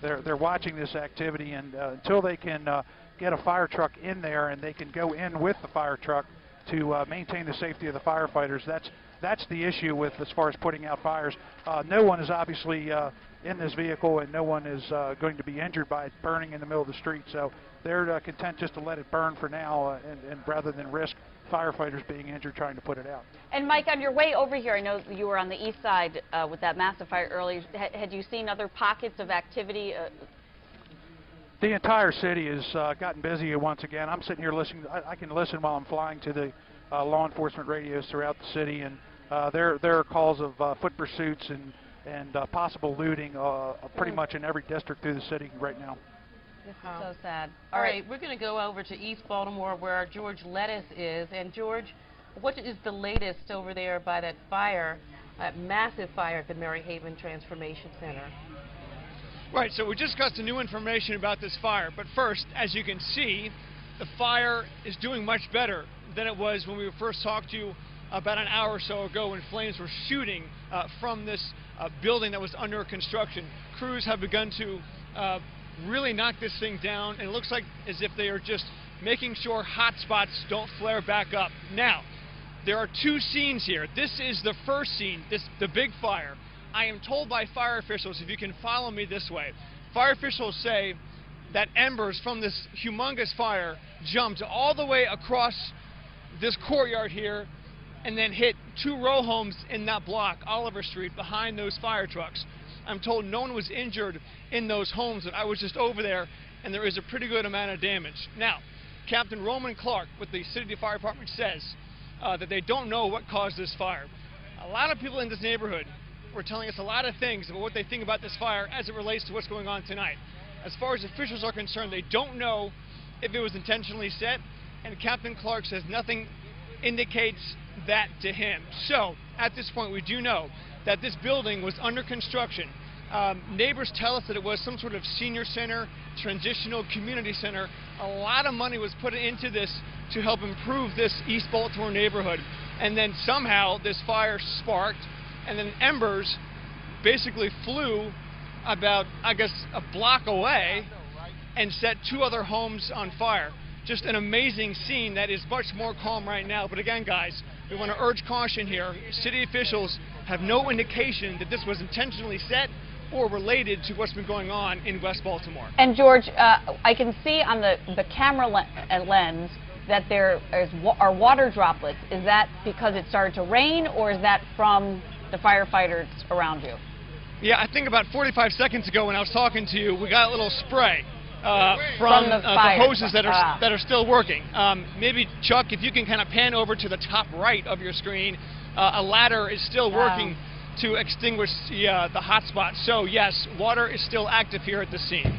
They're watching this activity, and until they can get a fire truck in there and they can go in with the fire truck to maintain the safety of the firefighters, that's the issue with as far as putting out fires. No one is obviously in this vehicle, and no one is going to be injured by it burning in the middle of the street. So they're content just to let it burn for now, and rather than risk firefighters being injured trying to put it out. And Mike, on your way over here, I know you were on the east side with that massive fire earlier. Had you seen other pockets of activity? The entire city has gotten busy once again. I'm sitting here listening. I can listen while I'm flying to the law enforcement radios throughout the city, and there are calls of foot pursuits and possible looting pretty much in every district through the city right now. This is so sad. All right, we're going to go over to East Baltimore where George Lettuce is. And George, what is the latest over there by that fire, that massive fire at the Mary Haven Transformation Center? Right, so we just got some new information about this fire. But first, as you can see, the fire is doing much better than it was when we first talked to you about an hour or so ago when flames were shooting from this building that was under construction. Crews have begun to really knock this thing down, and it looks like as if they are just making sure hot spots don't flare back up. Now, there are two scenes here. This is the first scene, the big fire. I am told by fire officials, if you can follow me this way, fire officials say that embers from this humongous fire jumped all the way across this courtyard here and then hit two row homes in that block, Oliver Street, behind those fire trucks. I'm told no one was injured in those homes, but I was just over there, and there is a pretty good amount of damage. Now, Captain Roman Clark with the City Fire Department says that they don't know what caused this fire. A lot of people in this neighborhood were telling us a lot of things about what they think about this fire as it relates to what's going on tonight. As far as officials are concerned, they don't know if it was intentionally set, and Captain Clark says nothing indicates that to him. So, at this point, we do know that this building was under construction. Neighbors tell us that it was some sort of senior center, transitional community center. A lot of money was put into this to help improve this East Baltimore neighborhood. And then somehow this fire sparked, and then embers basically flew about, I guess, a block away and set two other homes on fire. Just an amazing scene that is much more calm right now. But again, guys, we want to urge caution here. City officials have no indication that this was intentionally set or related to what's been going on in West Baltimore. And George, I can see on the camera lens that there are water droplets. Is that because it started to rain, or is that from the firefighters around you? Yeah, I think about 45 seconds ago when I was talking to you, we got a little spray from the hoses that are still working. Maybe, Chuck, if you can kind of pan over to the top right of your screen, a ladder is still working to extinguish the hot spot. So, yes, water is still active here at the scene.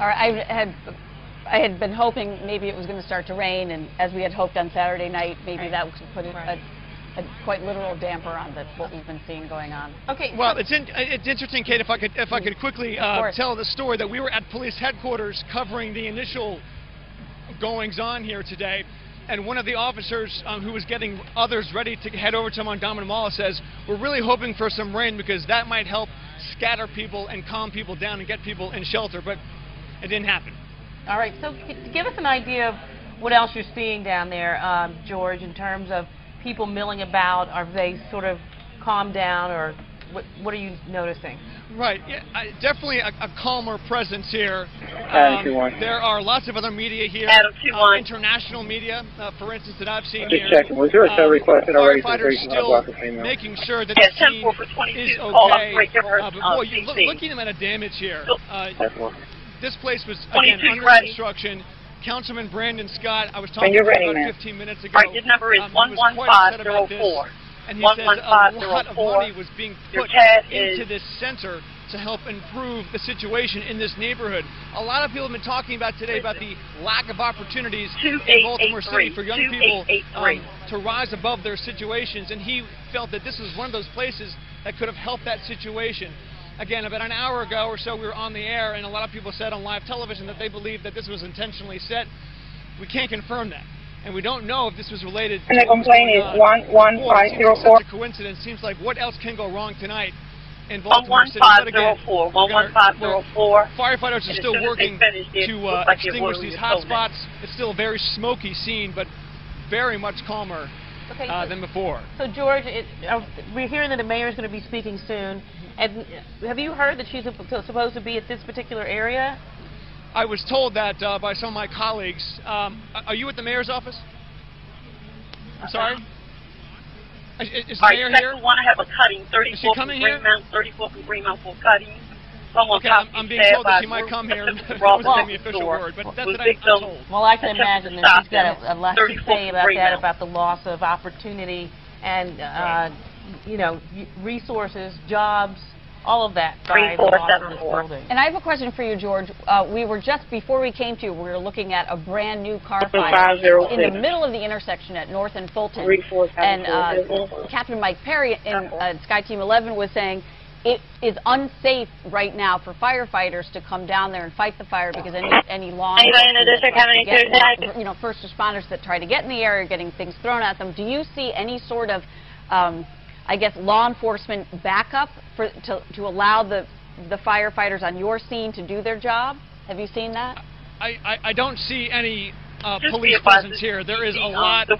All right, I had been hoping maybe it was going to start to rain, and as we had hoped on Saturday night, maybe that would put a quite literal damper on what we've been seeing going on. Okay. Well, it's interesting, Kate. If I could quickly tell the story that we were at police headquarters covering the initial goings on here today, and one of the officers who was getting others ready to head over to Mondawmin says, we're really hoping for some rain because that might help scatter people and calm people down and get people in shelter, but it didn't happen. All right, so give us an idea of what else you're seeing down there, George, in terms of people milling about. Are they sort of calmed down, or what are you noticing? Right, yeah, definitely a calmer presence here. There are lots of other media here, international media, for instance, that I've seen here. Checking. Was there a tow requested already? Firefighters still making sure that the scene is okay. But boy, looking at the damage here, this place was, again, under construction. Councilman Brandon Scott, I was talking to him about 15 minutes ago. His number is 11504. And he said a lot of money was being put into this center to help improve the situation in this neighborhood. A lot of people have been talking about today about the lack of opportunities in Baltimore City for young people to rise above their situations, and he felt that this was one of those places that could have helped that situation. Again, about an hour ago or so, we were on the air, and a lot of people said on live television that they believed that this was intentionally set. We can't confirm that, and we don't know if this was related to the complaint is 11504. Such a coincidence. Seems like what else can go wrong tonight in Baltimore City. But again, 11504. firefighters are still working to extinguish these hot spots. It's still a very smoky scene, but very much calmer than before. So, George, we're hearing that the mayor is going to be speaking soon. And have you heard that she's supposed to be at this particular area? I was told that by some of my colleagues. Are you at the mayor's office? I'm sorry? Is the mayor here? I want to have a cutting, 34 from Greenmount, 34 from Greenmount for cutting. Okay, I'm being told that she might come here. That wasn't the official word, but that's what I'm told. Well, I can imagine that she's got a lot to say about that, about the loss of opportunity and, you know, resources, jobs, all of that by the loss of this building. And I have a question for you, George. We were just, before we came to you, we were looking at a brand new car fire in the middle of the intersection at North and Fulton. And Captain Mike Perry in Sky Team 11 was saying it is unsafe right now for firefighters to come down there and fight the fire because any law enforcement, you know, first responders that try to get in the area are getting things thrown at them. Do you see any sort of I guess, law enforcement backup to allow the firefighters on your scene to do their job? Have you seen that? I don't see any police presence here. There is a lot of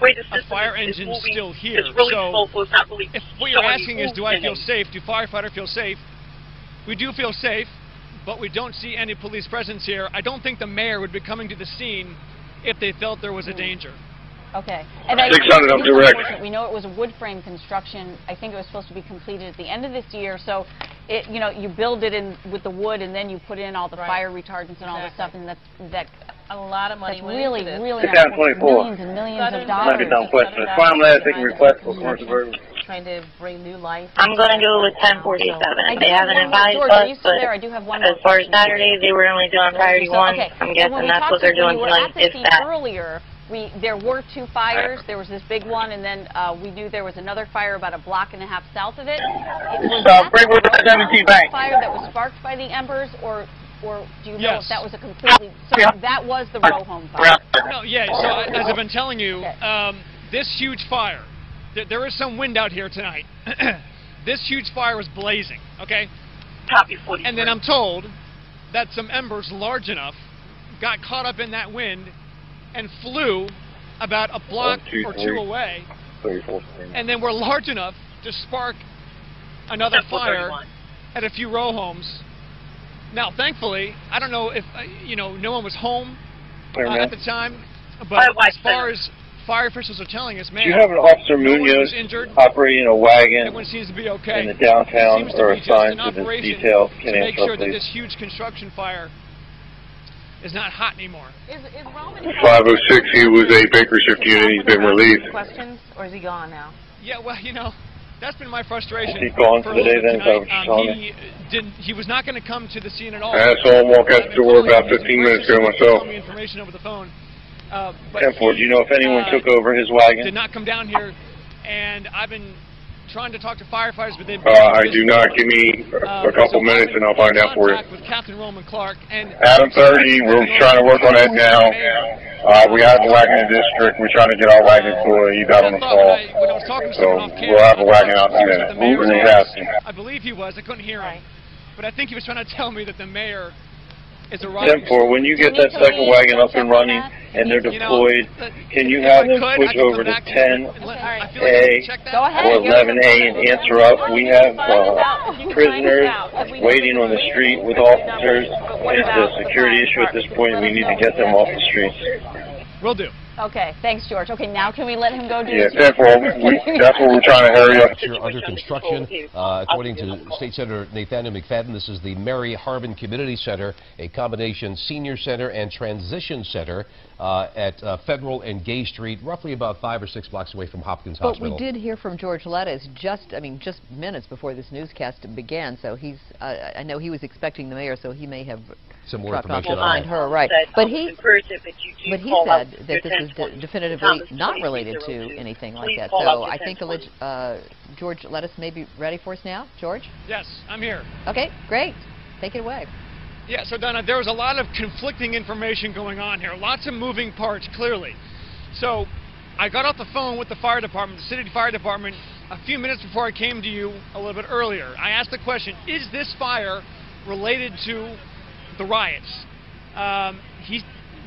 fire engines still here. So if what you're asking is, do I feel safe? Do firefighters feel safe? We do feel safe, but we don't see any police presence here. I don't think the mayor would be coming to the scene if they felt there was a danger. Okay. And 600, I'm direct. We know it was a wood frame construction. I think it was supposed to be completed at the end of this year. So, you know, you build it in with the wood, and then you put in all the fire retardants and all the stuff, and that's a lot of money. That's really, really down 24. Millions and millions of dollars. That's why I'm glad taking requests for commercial. Trying to bring new life. I'm going to go with 1047. They haven't advised George, us, are you still but there? I do have one as far as Saturday, they were only doing priority 1. Okay. I'm guessing that's what they're doing tonight. If that. Earlier, there were 2 fires. There was this big one, and then we knew there was another fire about a block and a half south of it. Was that the fire that was sparked by the embers, or do you know if that was a completely... So that was the row home fire? No, so as I've been telling you, this huge fire, there is some wind out here tonight. This huge fire was blazing, okay? And then I'm told that some embers large enough got caught up in that wind and flew about a block or 2 away, and then were large enough to spark another fire at a few row homes. Now, thankfully, I don't know if, you know, no one was home at the time, but as far as fire officials are telling us, man, do you have an Officer Munoz operating a wagon everyone seems to be okay. in the downtown or assigned to this detail? To make sure that this huge construction fire is not hot anymore. Is Roman 506, he was a Baker shift unit. He's been released. Questions, or is he gone now? Yeah, well, you know, that's been my frustration. He's gone for the day then, he was not going to come to the scene at all. I saw him walk out the door about 15 minutes ago myself. Me information over the phone. 10-4, do you know if anyone took over his wagon? Did not come down here, and I've been trying to talk to firefighters, but they've I do not. Give me a couple minutes and I'll find out for you. With Captain Roman Clark and Adam 30, we're trying to work on that now. We have a wagon in the district. We're trying to get our wagon for you got on the call. So we'll have a wagon out in a minute. I believe he was. I couldn't hear him. But I think he was trying to tell me that the mayor is arriving. 10-4, when you get that second wagon up and running and they're deployed, can you have them switch over to 10A or 11A and answer up? We have prisoners waiting on the street with officers. It's a security issue at this point. We need to get them off the streets. Will do. Okay, thanks, George. Okay, now can we let him go do his job? That's what we're trying to hurry up. Under construction, according to State Senator Nathaniel McFadden. This is the Mary Harbin Community Center, a combination senior center and transition center at Federal and Gay Street, roughly about 5 or 6 blocks away from Hopkins Hospital. But we did hear from George Lettuce just minutes before this newscast began. So he's, I know he was expecting the mayor, so he may have some more dropped off information behind her, right? But he said that this is definitively not related to anything like that. So I think George Lettuce may be ready for us now. George? Yes, I'm here. Okay, great. Take it away. Yeah, so Donna, there was a lot of conflicting information going on here. Lots of moving parts, clearly. So I got off the phone with the fire department, the city fire department, a few minutes before I came to you a little bit earlier. I asked the question, is this fire related to the riots?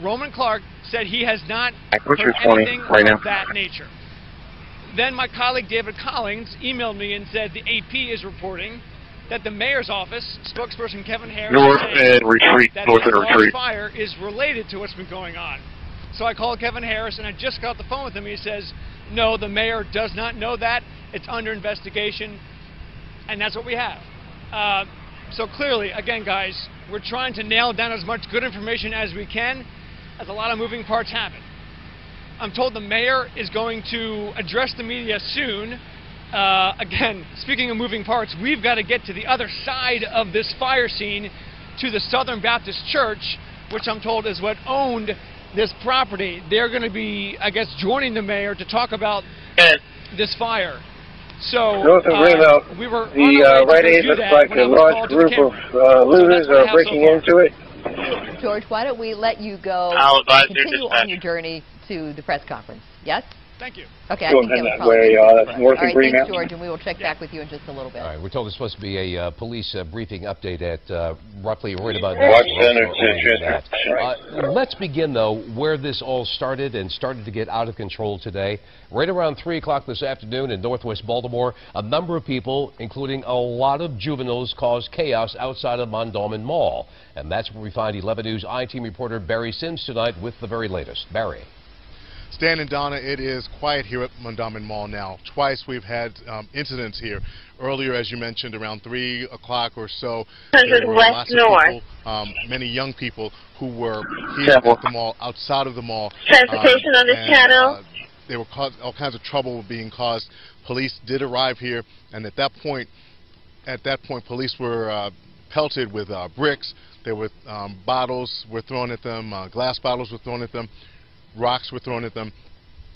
Roman Clark said he has not heard anything of that nature. Then my colleague David Collins emailed me and said the AP is reporting that the mayor's office, spokesperson Kevin Harris, that the fire is related to what's been going on. So I called Kevin Harris and I just got off the phone with him. He says, no, the mayor does not know that. It's under investigation, and that's what we have. So clearly, again, guys, we're trying to nail down as much good information as we can, as a lot of moving parts happen. I'm told the mayor is going to address the media soon. Again, speaking of moving parts, we've got to get to the other side of this fire scene, to the Southern Baptist Church, which I'm told is what owned this property. They're going to be, I guess, joining the mayor to talk about this fire. So we were the Rite Aid looks like a large group of looters are breaking into it. George, why don't we let you go continue on your journey to the press conference? Yes? Thank you. Okay, I think that was probably all right, thanks, George, and we will check back with you in just a little bit. All right, we're told there's supposed to be a police briefing update at roughly right about now. Let's begin, though, where this all started and started to get out of control today. Right around 3 o'clock this afternoon in northwest Baltimore, a number of people, including a lot of juveniles, caused chaos outside of Mondawmin Mall. And that's where we find 11 News I-Team reporter Barry Sims tonight with the very latest. Barry. Stan and Donna, it is quiet here at Mondawmin Mall now. Twice we've had incidents here. Earlier, as you mentioned, around 3 o'clock or so, there were lots of people, many young people who were here at the mall, outside of the mall. Transportation on this channel. There were all kinds of trouble being caused. Police did arrive here, and at that point, police were pelted with bricks. There were bottles were thrown at them, glass bottles were thrown at them. Rocks were thrown at them.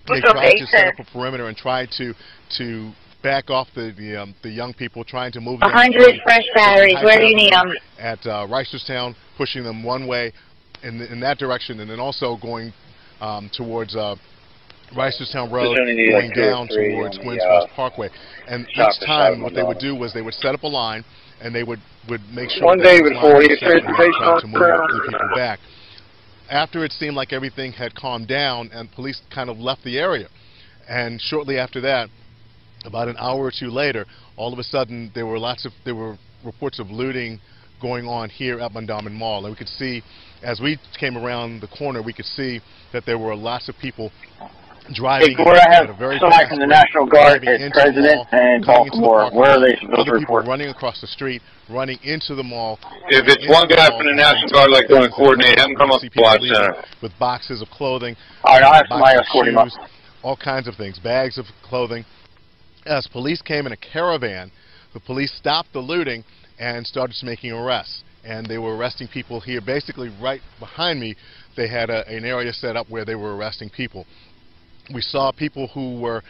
They tried to set up a perimeter and tried to back off the young people, trying to move them. 100 fresh batteries. Where do you need them? At Reisterstown, pushing them one way in that direction, and then also going towards Reisterstown Road, going down towards Queens Cross Parkway. And each time, what they would do was they would set up a line, and they would make sure one day before you to move the people back. After it seemed like everything had calmed down and police kind of left the area, and shortly after that, about an hour or two later, all of a sudden there were reports of looting going on here at Mondawmin Mall, and we could see, as we came around the corner, we could see that there were lots of people driving at a very fast from the National Guard is President and Baltimore. Where are they supposed to report? Running across the street, running into the mall. If it's one guy from the National Guard like going to coordinate, have him come up to the Watch Center. With boxes of clothing, all right, I'll have somebody escort him up. All kinds of things, bags of clothing. As police came in a caravan, the police stopped the looting and started making arrests. And they were arresting people here. Basically, right behind me, they had an area set up where they were arresting people. We saw people who were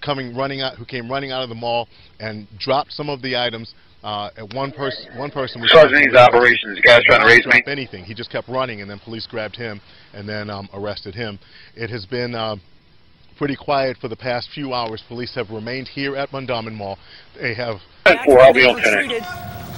came running out of the mall and dropped some of the items. At one person was these operations. You guys trying to raise me? Anything. He just kept running, and then police grabbed him and then arrested him. It has been pretty quiet for the past few hours. Police have remained here at Mondawmin Mall. They have retreated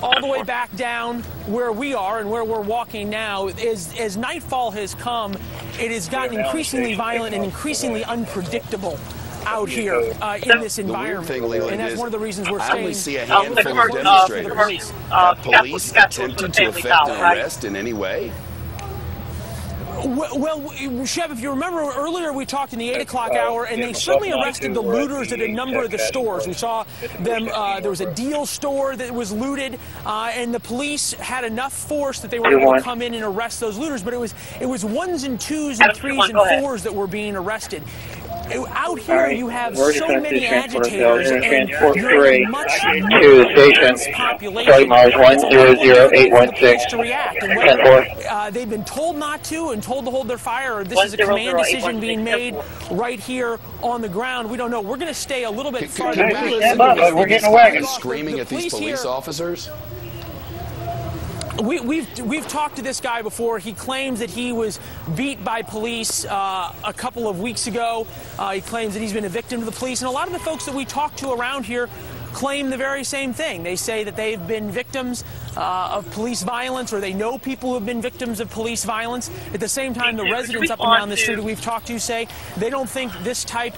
all the way back down where we are and where we're walking now. As nightfall has come, it has gotten increasingly violent and increasingly unpredictable out here in this environment. And that's one of the reasons we're staying. I only see a handful of demonstrators. Police attempted to effect an arrest in any way? Well, Chev, if you remember earlier, we talked in the 8 o'clock hour, and they certainly arrested the looters at a number of the stores. We saw them, there was a deal store that was looted, and the police had enough force that they were able to come in and arrest those looters, but it was ones and twos and threes and fours that were being arrested. Out here, you have so many agitators, and you're much more population. Mars 100816 to react. And whether they've been told not to and told to hold their fire, or this is a command decision being made right here on the ground, we don't know. We're going to stay a little bit farther back. We're getting a wagon. Screaming at these police officers? We've talked to this guy before. He claims that he was beat by police a couple of weeks ago. He claims that he's been a victim to the police. And a lot of the folks that we talk to around here claim the very same thing. They say that they've been victims of police violence, or they know people who have been victims of police violence. At the same time, the residents up and down the street that we've talked to say they don't think this type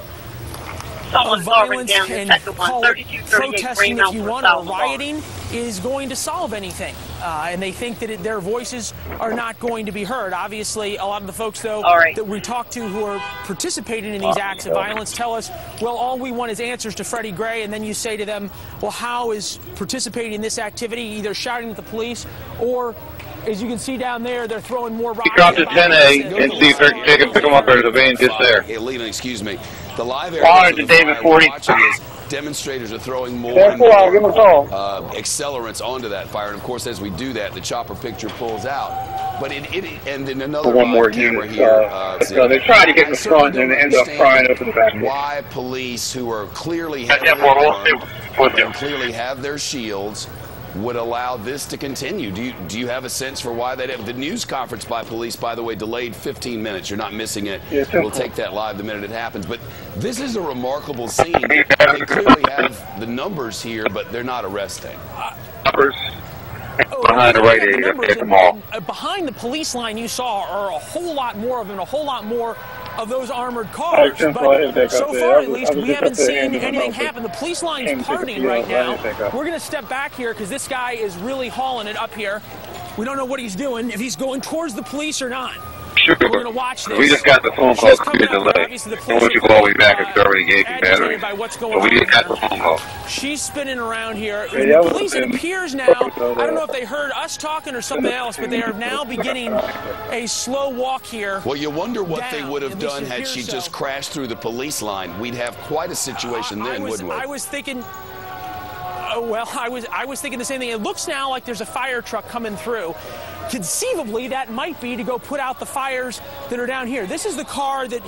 of violence and call it protesting, if you want, or rioting is going to solve anything. And they think that their voices are not going to be heard. Obviously, a lot of the folks, though, that we talk to who are participating in these acts of violence tell us, well, all we want is answers to Freddie Gray. And then you say to them, well, how is participating in this activity either shouting at the police or, as you can see down there, they're throwing more rocks. Drop to 10A and see if they can pick them up. There's a van just there. Hey, Leland, excuse me. The live area to David 40. Demonstrators are throwing more and more accelerants onto that fire, and of course, as we do that, the chopper picture pulls out. But and in another camera here, so they try to get in the front and end up prying open the back. Why police who are clearly and clearly have their shields would allow this to continue? Do you have a sense for why that? The news conference by police, by the way, delayed 15 minutes. You're not missing it. We'll take that live the minute it happens. But this is a remarkable scene. They clearly have the numbers here, but they're not arresting. Behind the right area, behind the police line you saw are a whole lot more of them, a whole lot more of those armored cars. But so far, at least, we haven't seen anything happen. The police line's parting right now. We're going to step back here because this guy is really hauling it up here. We don't know what he's doing, if he's going towards the police or not. Sure. We're going to watch this. We just got the phone call to be delayed. I want you to call me back and start engaging battery. But we just got the phone call. She's spinning around here. The police, it appears now, I don't know if they heard us talking or something else, but they are now beginning a slow walk here. Well, you wonder what they would have done had she just crashed through the police line. We'd have quite a situation then, wouldn't we? I was thinking... well, I was thinking the same thing. It looks now like there's a fire truck coming through. Conceivably, that might be to go put out the fires that are down here. This is the car that,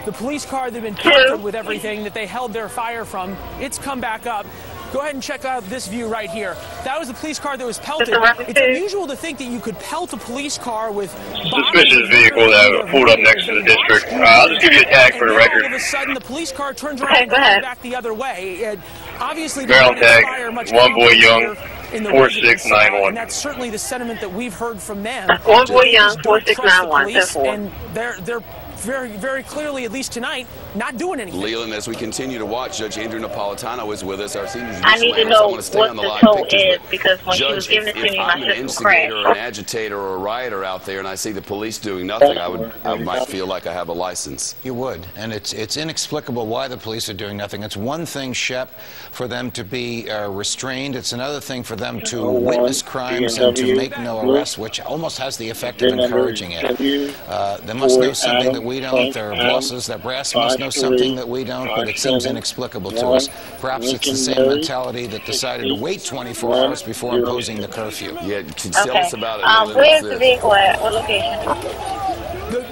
the police car that had been pelted with everything that they held their fire from. It's come back up. Go ahead and check out this view right here. That was the police car that was pelted. It's unusual to think that you could pelt a police car with suspicious vehicle that pulled up next to the district. I'll just give you a tag for the record. All of a sudden, the police car turns around and goes back the other way. And obviously, barrel tag, one boy young, 4691. And that's certainly the sentiment that we've heard from them. One boy young, 4691. And they're very, very clearly, at least tonight, not doing anything. Leland, as we continue to watch, Judge Andrew Napolitano is with us, our senior judicial I need to know what the toll is, because when she was giving it to me, my system crashed. If I'm an instigator or an agitator or a rioter out there and I see the police doing nothing, I might feel like I have a license. You would, and it's inexplicable why the police are doing nothing. It's one thing, Shep, for them to be restrained. It's another thing for them to witness crimes and to make no arrests, which almost has the effect of encouraging it. They must know something that we don't. Their bosses, their brass must know something that we don't, but it seems inexplicable to us. Perhaps it's the same mentality that decided to wait 24 hours before imposing the curfew. Yeah, tell us about it. Where's the vehicle at? What location?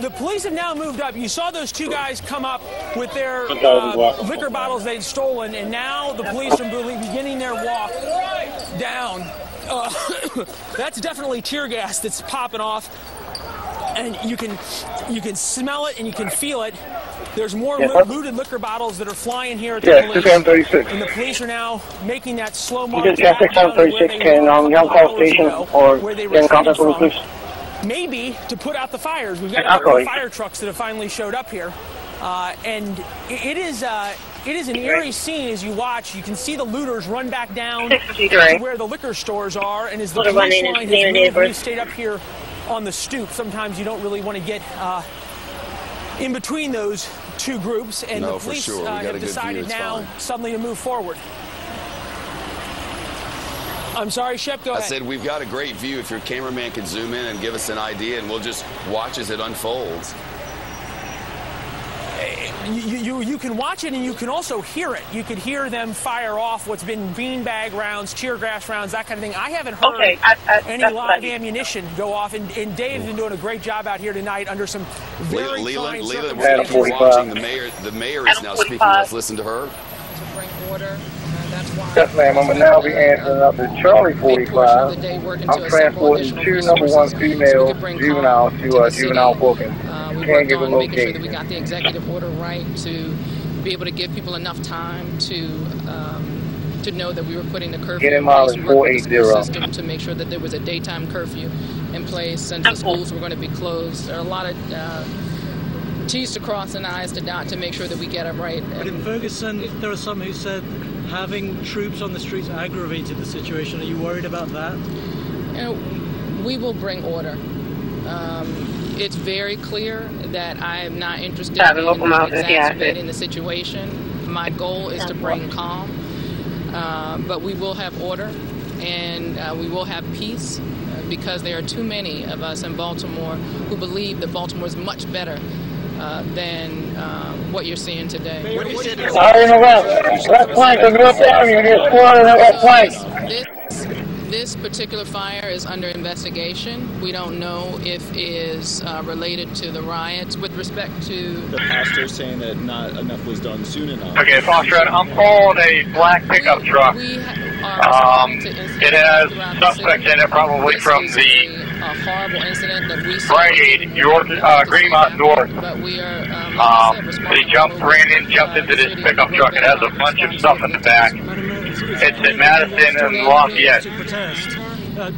The police have now moved up. You saw those two guys come up with their liquor bottles they'd stolen, and now the police are beginning their walk down. That's definitely tear gas that's popping off. And you can smell it and you can feel it. There's more looted liquor bottles that are flying here at the police. And the police are now making that slow march back down to where they were coming from. Maybe to put out the fires. We've got a couple of fire trucks that have finally showed up here. And it is an eerie scene as you watch. You can see the looters run back down to where the liquor stores are. And as the police line has moved, we've stayed up here on the stoop. Sometimes you don't really want to get in between those two groups, and the police have decided now suddenly to move forward. I'm sorry, Shep, go ahead. I said we've got a great view. If your cameraman could zoom in and give us an idea, and we'll just watch as it unfolds. You can watch it and you can also hear it. You could hear them fire off what's been beanbag rounds, tear gas rounds, that kind of thing. I haven't heard any live ammunition go off, and Dave's been doing a great job out here tonight under some very trying circumstances. We're watching the mayor is now speaking. Let's listen to her. To bring order. Yes, ma'am. I'm going to now be answering up to Charlie 45. I'm transporting two number 1 female juveniles to juvenile booking. We worked on making sure that we got the executive order right to be able to give people enough time to know that we were putting the curfew in place. We worked with the school system to make sure that there was a daytime curfew in place since the schools were going to be closed. There are a lot of T's to cross and I's to dot to make sure that we get it right. But in Ferguson, there are some who said having troops on the streets aggravated the situation. Are you worried about that? You know, we will bring order. It's very clear that I am not interested in exacerbating the situation. My goal is to bring calm, but we will have order and we will have peace because there are too many of us in Baltimore who believe that Baltimore is much better than what you're seeing today. This particular fire is under investigation. We don't know if it is related to the riots. With respect to the pastor saying that not enough was done soon enough. Okay, Foxtrot, I'm calling a black pickup truck. It has suspects in it, probably from the horrible incident that we saw. Greenmont North. But we are, they jumped into this pickup truck. It has a bunch of stuff in the back. It's at Madison and Lafayette.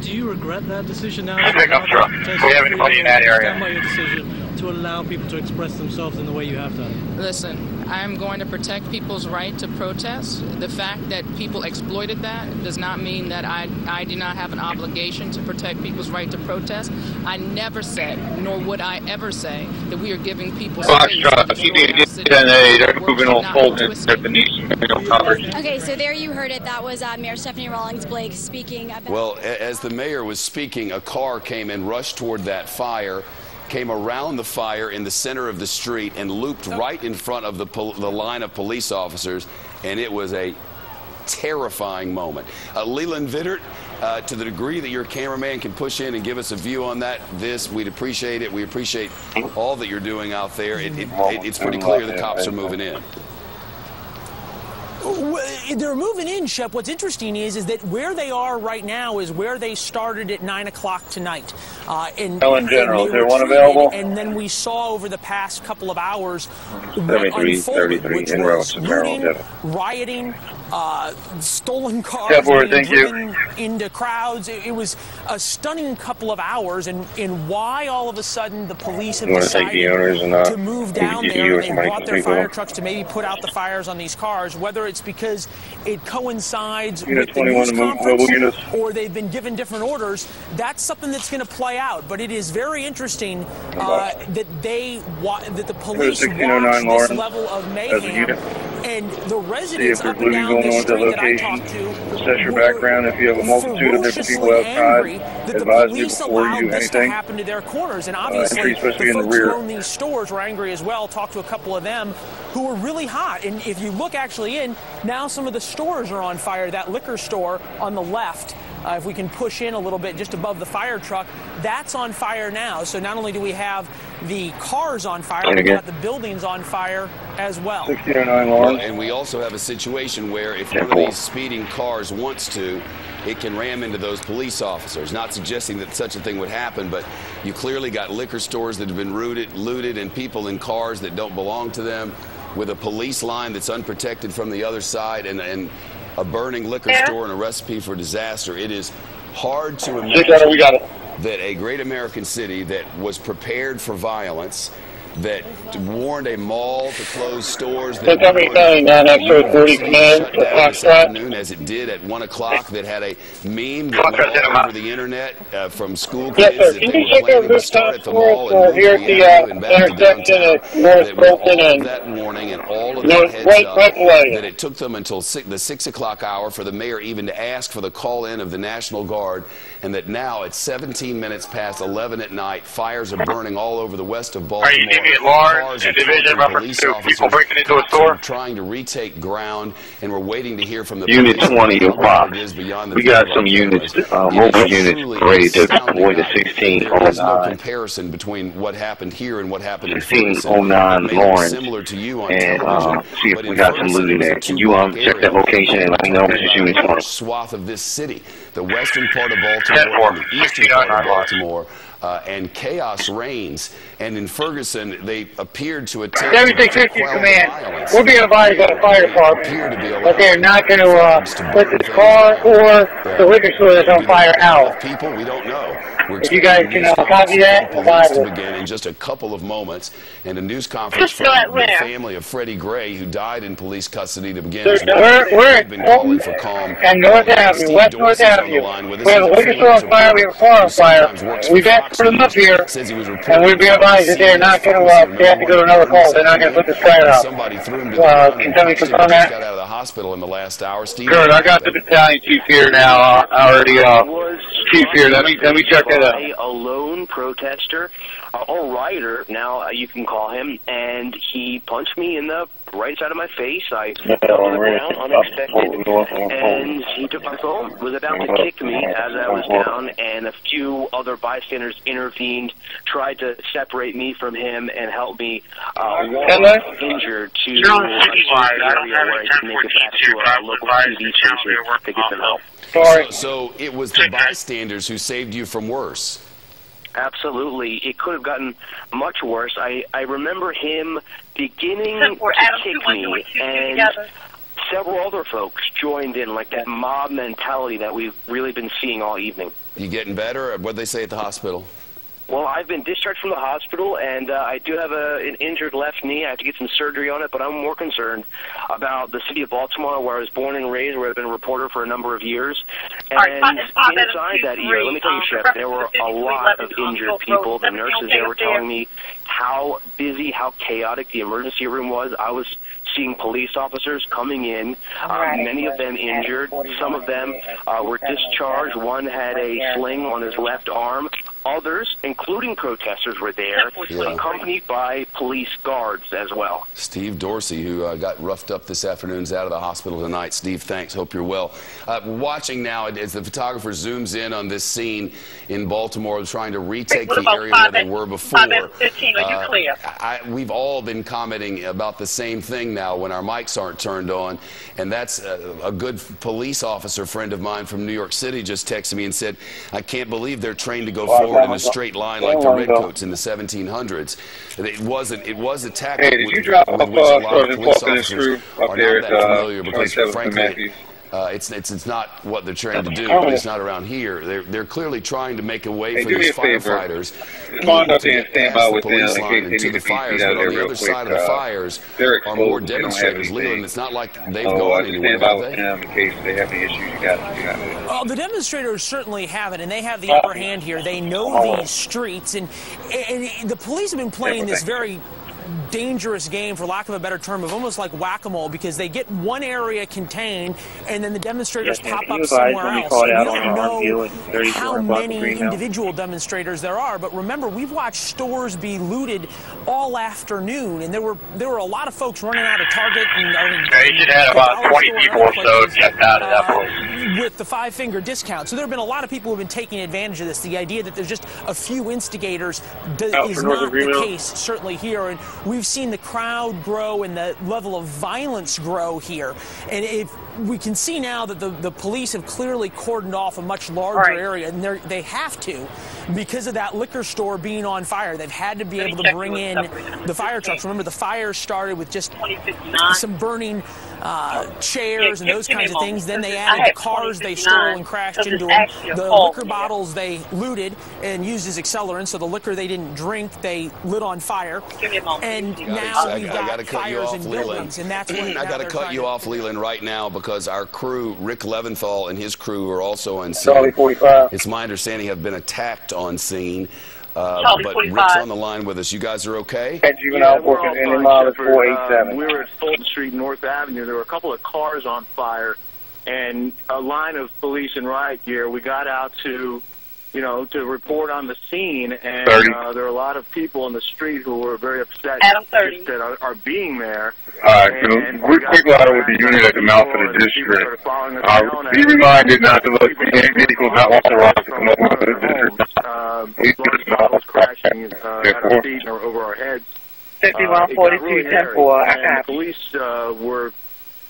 Do you regret that decision now? A pickup truck. We have anybody in that area. Stand by your decision to allow people to express themselves in the way you have done. Listen, I am going to protect people's right to protest. The fact that people exploited that does not mean that I do not have an obligation to protect people's right to protest. I never said, nor would I ever say, that we are giving people space. They're moving on forward at the news coverage. Okay, so there you heard it. That was Mayor Stephanie Rawlings-Blake speaking about... Well, as the mayor was speaking, a car came and rushed toward that fire, came around the fire in the center of the street and looped right in front of the line of police officers, and it was a terrifying moment. Leland Vittert, to the degree that your cameraman can push in and give us a view on that, we'd appreciate it. We appreciate all that you're doing out there. It's pretty clear the cops are moving in. They're moving in, Shep. What's interesting is that where they are right now is where they started at 9 o'clock tonight. In general, is there one available? And then we saw over the past couple of hours 33 which in was looting, rioting, stolen cars being driven into crowds. It was a stunning couple of hours, and why all of a sudden the police have decided to move down there. They brought their fire trucks to maybe put out the fires on these cars, whether it's because it coincides with the news conference or they've been given different orders. That's something that's going to play out, but it is very interesting that the police watch this level of mayhem, and the residents up and down the street that I talked to assess your background. If you have a multitude of different people outside, that the police allowed this to happen to their corners, and obviously the folks who own these stores were angry as well. Talked to a couple of them who were really hot, and if you look actually in, now some of the stores are on fire. That liquor store on the left, if we can push in a little bit just above the fire truck, that's on fire now. So not only do we have the cars on fire, we've got the buildings on fire as well. And we also have a situation where if one of these speeding cars wants to, it can ram into those police officers. Not suggesting that such a thing would happen, but you clearly got liquor stores that have been looted and people in cars that don't belong to them, with a police line that's unprotected from the other side, and a burning liquor store and a recipe for disaster. It is hard to imagine that a great American city that was prepared for violence, that warned a mall to close stores, that shut down this afternoon as it did at 1 o'clock, that had a meme that went all over the internet from school kids that they were planning to start at the mall and move the avenue and back to downtown, that with all of that warning and all of that heads up, that it took them until the 6 o'clock hour for the mayor even to ask for the call-in of the National Guard and that now at 17 minutes past 11 at night, fires are burning all over the west of Baltimore. Are you giving a large division reference to people breaking into a store? Trying to retake ground, and we're waiting to hear from the Unit police 20 of Fox. We got some units, mobile units ready to deploy to 1609. There is no comparison between what happened here and what happened in Ferguson. 1609 Lawrence. Similar to you on and television, see if we got some looting there. Can you check that location and let me know if it's Unit 20? Swath of this city, the western part of Baltimore and the eastern part of Baltimore. And chaos reigns. And in Ferguson, they appeared to attempt 7650 Command. We're being advised by the fire department that they're not going to put this car or the liquor store that's on fire out. People, we don't know. If you guys can copy that, police to begin in just a couple of moments, and a news conference from the family of Freddie Gray, who died in police custody to begin. We're been calling for calm. And North Avenue, West North Avenue. We have a liquor store on fire. We have a car on fire. We've asked for them up here, and we've been advised that they're not going to. They have to go to another call. They're not going to put this fire out. Somebody threw him to the ground. Can somebody confirm that? Got out of the hospital in the last hour. Steve. Good. I got the battalion chief here now. Already. Chief here. Let me check that out. A lone protester, or rioter, now you can call him, and he punched me in the right side of my face. I fell to the ground unexpected, and he took my phone. Was about to kick me as I was down, and a few other bystanders intervened, tried to separate me from him and help me walk injured to a area where I can make it back to a local TV station to get some help. So it was the bystanders who saved you from worse. Absolutely. It could have gotten much worse. I remember him beginning to kick me, and several other folks joined in, like that mob mentality that we've really been seeing all evening. You getting better? What'd they say at the hospital? Well, I've been discharged from the hospital, and I do have an injured left knee. I have to get some surgery on it, but I'm more concerned about the city of Baltimore, where I was born and raised, where I've been a reporter for a number of years. And inside that ER, let me tell you, Chef, there were a lot of injured people. The nurses, they were telling me how busy, how chaotic the emergency room was. I was seeing police officers coming in, many of them injured. Some of them were discharged. One had a sling on his left arm. Others, including protesters, were there, accompanied by police guards as well. Steve Dorsey, who got roughed up this afternoon, is out of the hospital tonight. Steve, thanks. Hope you're well. Watching now as the photographer zooms in on this scene in Baltimore, trying to retake the area where they were before. We've all been commenting about the same thing now when our mics aren't turned on, and that's a good police officer friend of mine from New York City just texted me and said, I can't believe they're trained to go forward in a straight line like the Redcoats in the 1700s. It was a tactic with which a lot of police officers are not that familiar because, frankly, it's not what they're trained to do, but it's not around here. They're clearly trying to make a way for these firefighters to pass the police line into the fires, but on the other side of the fires are more demonstrators. Leland, it's not like they've gone anywhere, have they? In case they have any issues, you got Well, the demonstrators certainly have it, and they have the upper hand here. They know these streets, and the police have been playing this very dangerous game, for lack of a better term, of almost like whack-a-mole, because they get one area contained and then the demonstrators pop up somewhere else. We don't know how many individual demonstrators there are, but remember, we've watched stores be looted all afternoon, and there were a lot of folks running out of Target and you should have about 20 people or so checked out of that place with the 5-finger discount. So there have been a lot of people who have been taking advantage of this. The idea that there's just a few instigators is not the case, certainly here. And we've seen the crowd grow and the level of violence grow here. And if we can see now that the police have clearly cordoned off a much larger area, and they have to, because of that liquor store being on fire. They've had to be able to bring in the fire trucks. Remember, the fire started with just some burning chairs and those kinds of things. Then they added the cars they stole and crashed into them. The liquor bottles they looted and used as accelerants. So the liquor they didn't drink, they lit on fire. And now we've got fires in buildings, and that's what I got to cut you off, Leland, right now, because our crew, Rick Leventhal and his crew, are also on scene. It's my understanding have been attacked on scene. But Rick's on the line with us. You guys are okay? We were at Fulton Street, North Avenue. There were a couple of cars on fire and a line of police in riot gear. We got out to to report on the scene, and there are a lot of people in the street who are very upset that are being there. We're quick ladder with the unit at the mouth of the district. Be reminded not to look at any vehicle not authorized to come up with the district. Bottles crashing at our feet or over our heads. 5142 10-4. And the police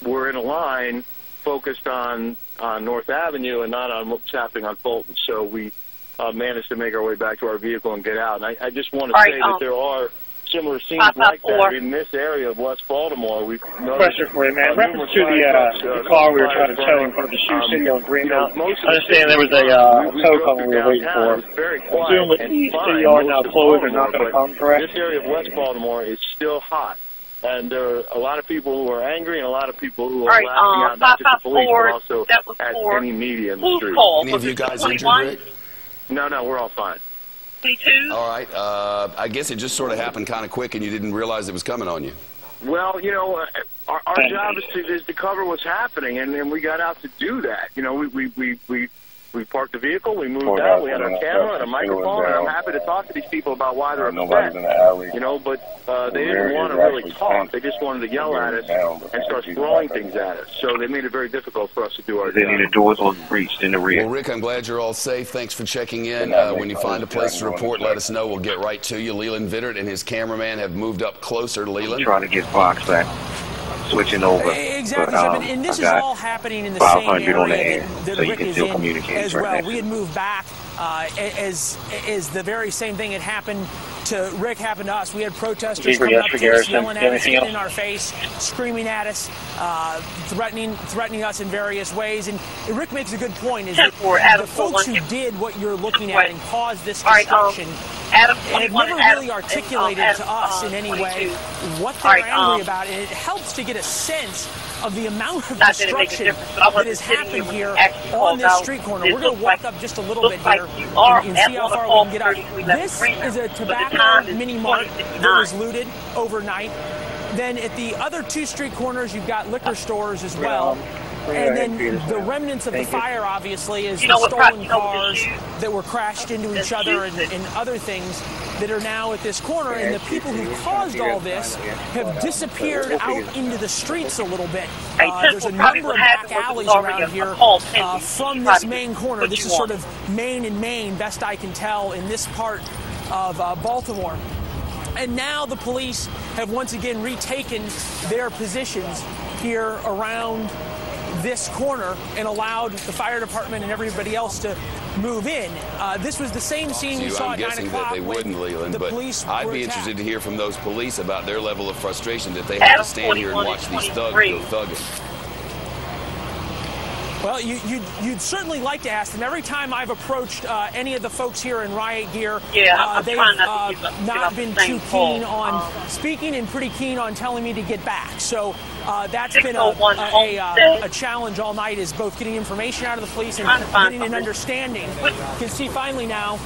were in a line focused on North Avenue and not on what's happening on Fulton. So we managed to make our way back to our vehicle and get out. And I just want to say that there are similar scenes like that in this area of West Baltimore. We've noticed question for you, man. Reference to the car we were trying to tow in front of the shoe city on Greenmount. I understand there was a tow car we were waiting for. Assume with the city yard now closed, they're not going to come, correct? This area of West Baltimore is still hot. And there are a lot of people who are angry and a lot of people who are lashing out, not just the police, but also at any media in the street. Any of you guys injured, Rick? No, we're all fine. All right. I guess it just sort of happened kind of quick and you didn't realize it was coming on you. Well, our job is to cover what's happening, and we got out to do that. We parked the vehicle, we moved out, we had our camera and a microphone, and I'm happy to talk to these people about why they're upset. But they didn't want to really talk. They just wanted to yell at us and start throwing things at us. So they made it very difficult for us to do our job. They needed doors on breached in the rear. Well, Rick, I'm glad you're all safe. Thanks for checking in. When you find a place to report, let us know. We'll get right to you. Leland Vittert and his cameraman have moved up closer to Leland. Trying to get Fox back. Switching over. Exactly, and this is all happening in the same area that Rick is in as well. We had moved back as the very same thing had happened to Rick happened to us. We had protesters coming up to us, yelling at us, in our face, screaming at us, threatening us in various ways. And Rick makes a good point, is that the folks who did what you're looking at and caused this destruction have never really articulated to us in any way what they're angry about, and it helps to get a sense of the amount of destruction that has happened here on this street corner. We're going to walk up just a little bit here and see how far we can get up. This is a tobacco mini-mart that was looted overnight. Then at the other two street corners, you've got liquor stores as well. And then the remnants of the fire, obviously, is the stolen cars that were crashed into each other and other things that are now at this corner. And the people who caused all this have disappeared out into the streets a little bit. There's a number of back alleys around here from this main corner. This is sort of Main and Main, best I can tell, in this part of Baltimore. And now the police have once again retaken their positions here around this corner and allowed the fire department and everybody else to move in. This was the same scene we saw at 9 o'clock. That they wouldn't, Leland, but I'd be interested to hear from those police about their level of frustration that they have to stand here and watch these thugs go thugging. Well, you'd certainly like to ask them. Every time I've approached any of the folks here in riot gear, they've not been too keen on speaking and pretty keen on telling me to get back. So that's been a challenge all night, is both getting information out of the police and getting an understanding. You can see finally now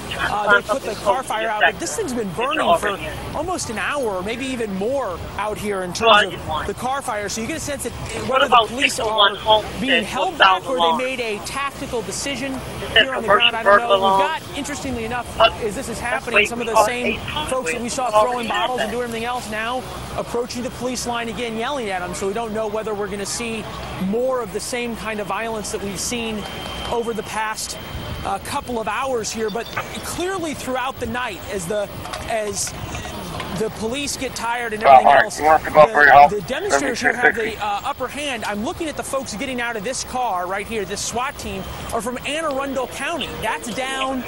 they put the car fire out. But this thing's been burning for almost an hour, or maybe even more out here in terms of the car fire. So you get a sense that whether the police are being held back or they made a tactical decision here on the ground, I don't know. We've got, interestingly enough, as this is happening, some of the same folks that we saw throwing bottles and doing everything else now approaching the police line again, yelling at them. So we don't know whether we're going to see more of the same kind of violence that we've seen over the past couple of hours here. But clearly throughout the night, as the police get tired and everything else, the demonstrators here have the upper hand. I'm looking at the folks getting out of this car right here, this SWAT team, are from Anne Arundel County. That's down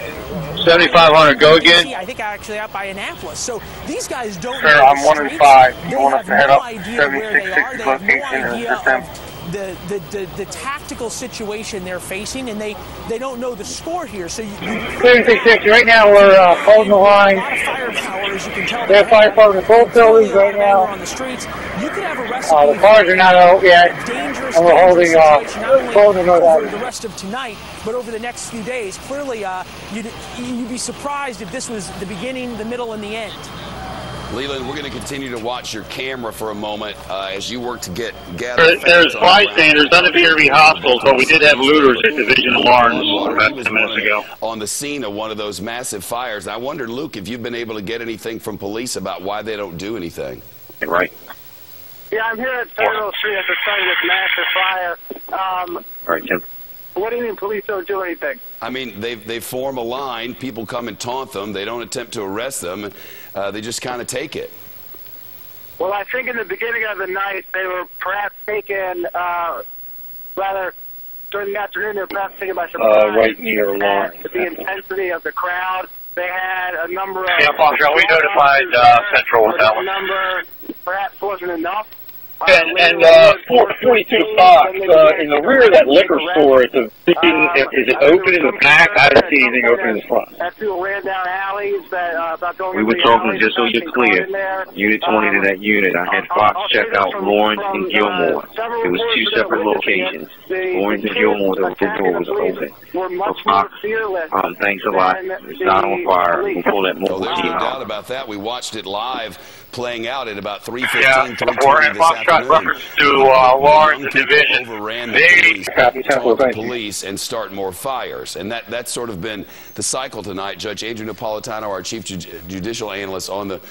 7500, go again. I think actually out by Annapolis. So these guys don't know I'm 1 in 5. You want us to head up 76 location in the system? The tactical situation they're facing, and they don't know the score here. So 36, right now we're holding the line. A lot of firepower, as you can tell. They're firefighting both buildings right now. On the streets, you could have a recipe. The cars are not out yet, and we're holding over the rest of tonight, but over the next few days. Clearly, you'd be surprised if this was the beginning, the middle, and the end. Leland, we're going to continue to watch your camera for a moment as you work to gather. There's bystanders, doesn't appear to be hostiles, but we did have looters at Division of Lawrence about 10 minutes ago. On the scene of one of those massive fires. I wonder, Luke, if you've been able to get anything from police about why they don't do anything. Right. Yeah, I'm here at Federal Street at the site of this massive fire. All right, Tim. What do you mean police don't do anything? I mean, they form a line. People come and taunt them. They don't attempt to arrest them. They just kind of take it. Well, I think in the beginning of the night, they were perhaps taken, rather, during the afternoon, they were perhaps taken by surprise. Right near Lawrence. The intensity of the crowd. They had a number of... Yeah, Foster, we notified Central with that one. The number perhaps wasn't enough. And 42 Fox, in the rear of that liquor store, is it open in the back? I don't see anything open in the front. That people ran down alleys that about going. We were talking, just so you're clear, Unit 20 to that unit. I had Fox check out Lawrence and Gilmore. It was two separate locations. Lawrence and Gilmore, the door was open. So Fox, thanks a lot. It's not on fire. We'll pull that more. There's no doubt about that. We watched it live, playing out at about 3:15, 3:20 this afternoon. Reference to Lawrence Division. Overran the police and start more fires. And that's sort of been the cycle tonight. Judge Andrew Napolitano, our chief judicial analyst, on the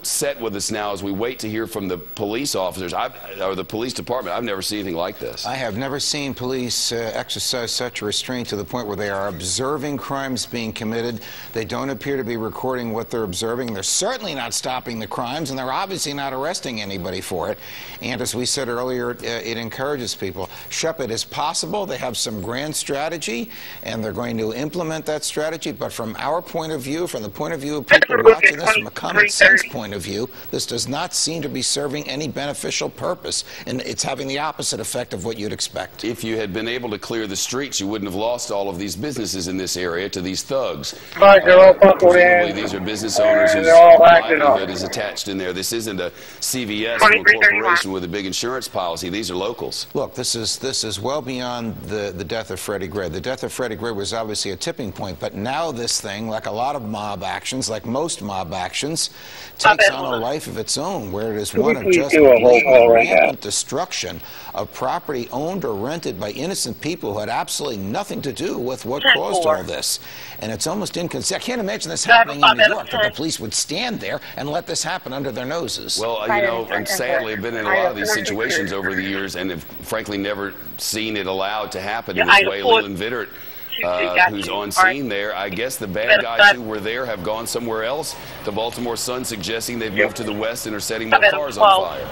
set with us now as we wait to hear from the police officers, or the police department. I've never seen anything like this. I have never seen police exercise such restraint to the point where they are observing crimes being committed. They don't appear to be recording what they're observing. They're certainly not stopping the crimes, and they're obviously not arresting anybody for it. And as we said earlier, it encourages people. Shep, it is possible they have some grand strategy, and they're going to implement that strategy. But from our point of view, from the point of view of people watching this, from a common sense point of view, this does not seem to be serving any beneficial purpose, and it's having the opposite effect of what you'd expect. If you had been able to clear the streets, you wouldn't have lost all of these businesses in this area to these thugs. Presumably these are business owners whose livelihood is attached in there. This isn't a CVS or a corporation with a big insurance policy. These are locals. Look, this is well beyond the death of Freddie Gray. The death of Freddie Gray was obviously a tipping point, but now this thing, like a lot of mob actions, like most mob actions, takes on a life of its own, where it is one of just rampant destruction of property owned or rented by innocent people who had absolutely nothing to do with what caused all this. And it's almost inconceivable. I can't imagine this happening in New York, that the police would stand there and let this happen under their noses. Well, you know, and sadly, I've been in a lot of these situations over the years and have frankly never seen it allowed to happen in this way. Leland Vittert, who's on scene there. I guess the bad guys who were there have gone somewhere else. The Baltimore Sun suggesting they've moved to the west and are setting more cars on fire.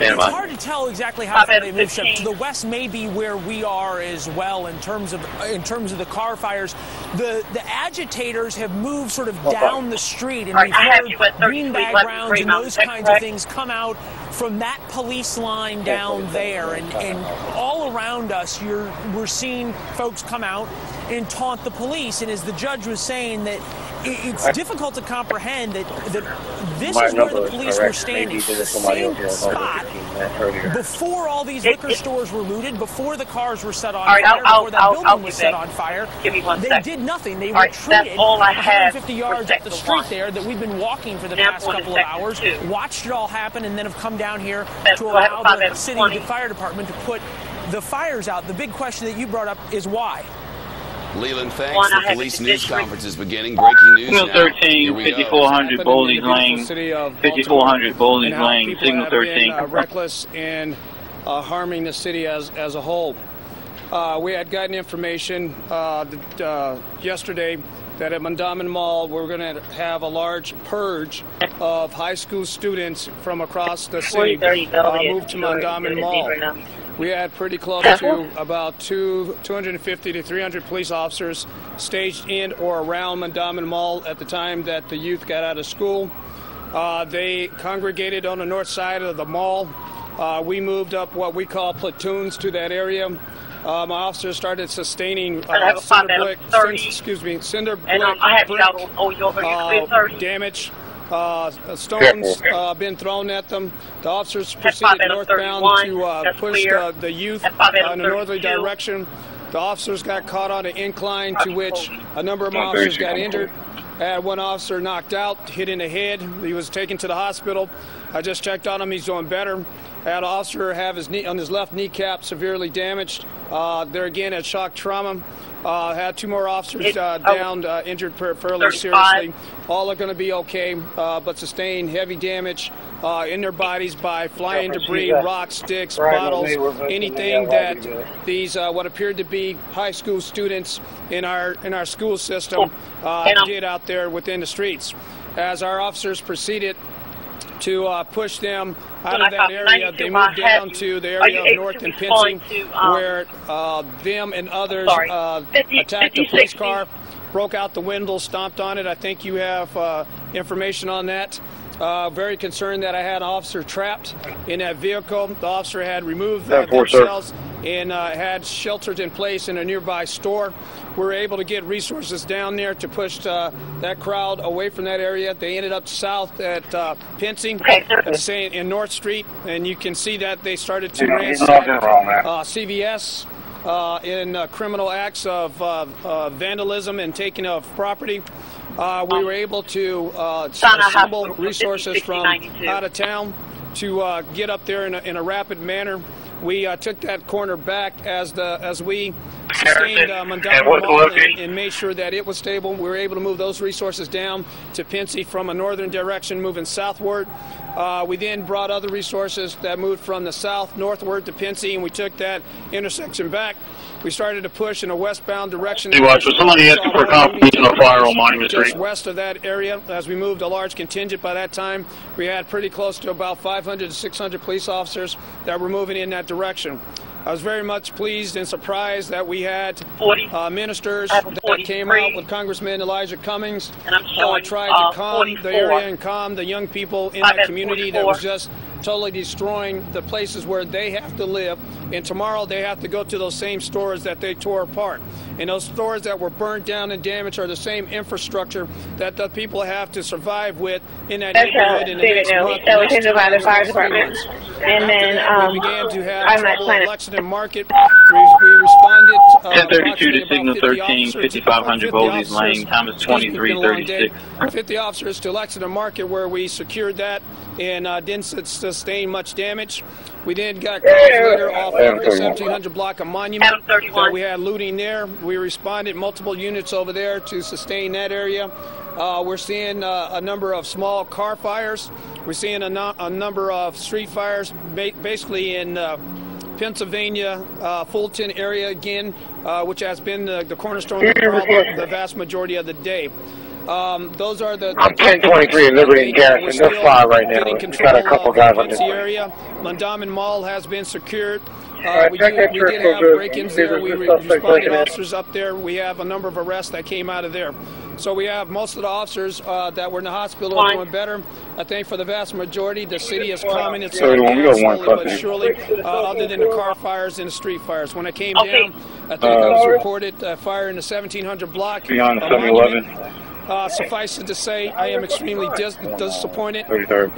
It's hard to tell exactly how far they moved. To the west may be where we are as well in terms of the car fires. The agitators have moved sort of down the street, and we've heard beanbag rounds and those kinds of things come out from that police line down there, and all around us we're seeing folks come out and taunt the police. And as the judge was saying, that it's difficult to comprehend that this is where the police were standing, same spot before all these liquor stores were looted, before the cars were set on fire, before that building was set on fire. They did nothing. They retreated 150 yards up the street there that we've been walking for the past couple of hours, watched it all happen, and then have come down here to allow the city fire department to put the fires out. The big question that you brought up is why. Leland, thanks. The police news conference is beginning. Breaking news now. 13, 5400 Bowley's Lane. 5400 Bowley's Lane. Signal 13. Reckless and harming the city as a whole. We had gotten information yesterday that at Mondawmin Mall we're going to have a large purge of high school students from across the city move to Mondawmin Mall. We had pretty close to about 250 to 300 police officers staged in or around Mondawmin Mall at the time that the youth got out of school. They congregated on the north side of the mall. We moved up what we call platoons to that area. My officers started sustaining cinder block damage. Stones been thrown at them. The officers proceeded northbound to push the youth in a northerly direction. The officers got caught on an incline to which a number of officers got injured. Had one officer knocked out, hit in the head. He was taken to the hospital. I just checked on him. He's doing better. Had an officer have his knee on his left kneecap severely damaged. There again had shock trauma. Had 2 more officers down, injured fairly seriously. All are going to be okay, but sustained heavy damage in their bodies by flying debris, rocks, sticks, bottles, anything that these what appeared to be high school students in our school system did out there within the streets. As our officers proceeded to push them out of that area, they moved down to the area of North and Pincy, where them and others attacked a police car, broke out the window, stomped on it. I think you have information on that. Very concerned that I had an officer trapped in that vehicle. The officer had removed themselves and had sheltered in place in a nearby store. We were able to get resources down there to push that crowd away from that area. They ended up south at Pincy, in North Street, and you can see that they started to ransack CVS in criminal acts of vandalism and taking of property. We were able to assemble resources from out of town to get up there in a rapid manner. We took that corner back as we sustained Montgomery Mall and made sure that it was stable. We were able to move those resources down to Pincy from a northern direction, moving southward. We then brought other resources that moved from the south northward to Pincy, and we took that intersection back. We started to push in a westbound direction. Was somebody asking for confirmation of fire on Monument Street? Just west of that area, as we moved a large contingent by that time, we had pretty close to about 500 to 600 police officers that were moving in that direction. I was very much pleased and surprised that we had ministers that came out with Congressman Elijah Cummings, tried to calm the area and calm the young people in that community that was just totally destroying the places where they have to live. And tomorrow they have to go to those same stores that they tore apart. And those stores that were burned down and damaged are the same infrastructure that the people have to survive with in that neighborhood in the next month. By the fire department. And then we began to have trouble at Lexington Market. We responded 1032 to signal 13, 5500 Boldy's Lane. Time is 23:36. 50 officers to Lexington Market, where we secured that and didn't sustain much damage. We then got calls later off of the 1700 block of Monument that we had looting there. We responded multiple units over there to sustain that area. We're seeing a number of small car fires. We're seeing a number of street fires, basically in Pennsylvania, Fulton area again, which has been the cornerstone of the problem the vast majority of the day. Those are the 1023 in Liberty and Garrison. They're fine right now. We've got a couple guys on this area. Mondawmin Mall has been secured. We did have break-ins there. We responded officers up there. We have a number of arrests that came out of there. So we have most of the officers that were in the hospital are doing better. I think for the vast majority, the city is calming itself down slowly but surely, other than the car fires and the street fires. When I came down, I think I was reported a fire in the 1700 block. Beyond 711. Suffice it to say, I am extremely disappointed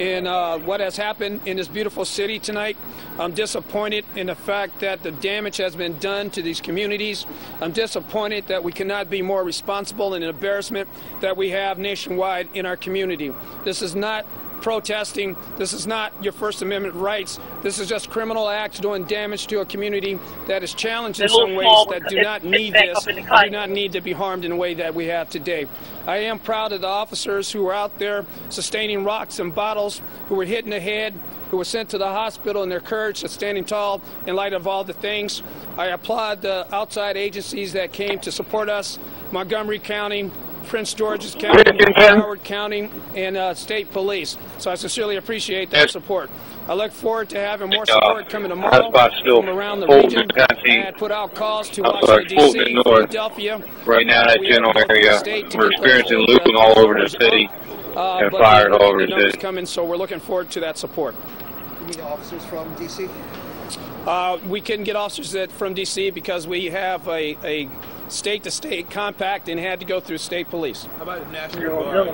in what has happened in this beautiful city tonight. I'm disappointed in the fact that the damage has been done to these communities. I'm disappointed that we cannot be more responsible in an embarrassment that we have nationwide in our community. This is not protesting. This is not your First Amendment rights. This is just criminal acts doing damage to a community that is challenged in some ways that do not need this, do not need to be harmed in a way that we have today. I am proud of the officers who were out there sustaining rocks and bottles, who were hit in the head, who were sent to the hospital, and their courage of standing tall in light of all the things. I applaud the outside agencies that came to support us, Montgomery County, Prince George's County, Howard County, and state police. So I sincerely appreciate that support. I look forward to having more support coming tomorrow from around the region. I had put out calls to Washington, D.C., Philadelphia. Right now, that general area, we're experiencing looting all over the city and fires all over the city. Coming, so we're looking forward to that support. You need officers from D.C.? We couldn't get officers from D.C. because we have a state to state compact and had to go through state police. How about the National Guard?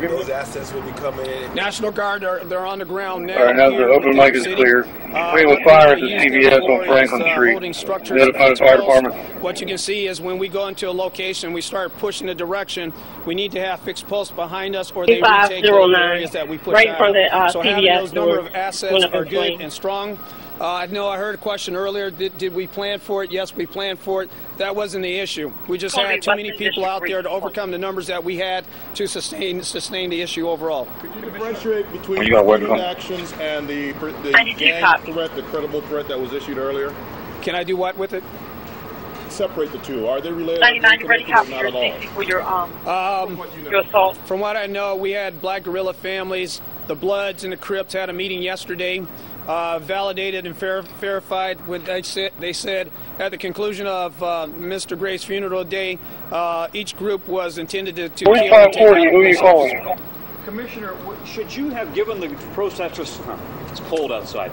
Those assets will be coming in. National Guard, they're on the ground now. All right, now the open mic is clear. We have a fire at the CVS on Franklin Street. Notify the fire department. What you can see is when we go into a location, we start pushing the direction. We need to have fixed posts behind us, or they retake the areas that we push out. So having those number of assets are good and strong. I know I heard a question earlier, did we plan for it? Yes, we planned for it. That wasn't the issue. We just had too many people out there to overcome the numbers that we had to sustain the issue overall. Could you differentiate between the actions and the gang threat, the credible threat that was issued earlier? Can I do what with it? Separate the two. Are they related? Or not at all? Your assault. From what I know, we had Black Guerrilla families. The Bloods and the Crips had a meeting yesterday. Validated and verified when they said at the conclusion of Mr. Gray's funeral day, each group was intended to kill and take out. Who are you calling? Commissioner, should you have given the protesters, it's cold outside,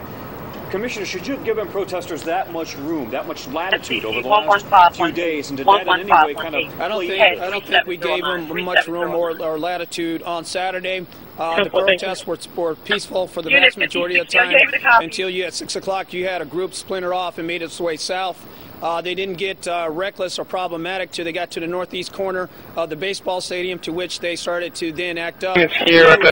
Commissioner, should you have given protesters that much room, that much latitude over the last few days, and did that in any way kind of... I don't think we gave them much room or latitude on Saturday. The protests were peaceful for the vast majority of the time until at 6 o'clock you had a group splinter off and made its way south. They didn't get reckless or problematic till they got to the northeast corner of the baseball stadium, to which they started to then act up. Here at the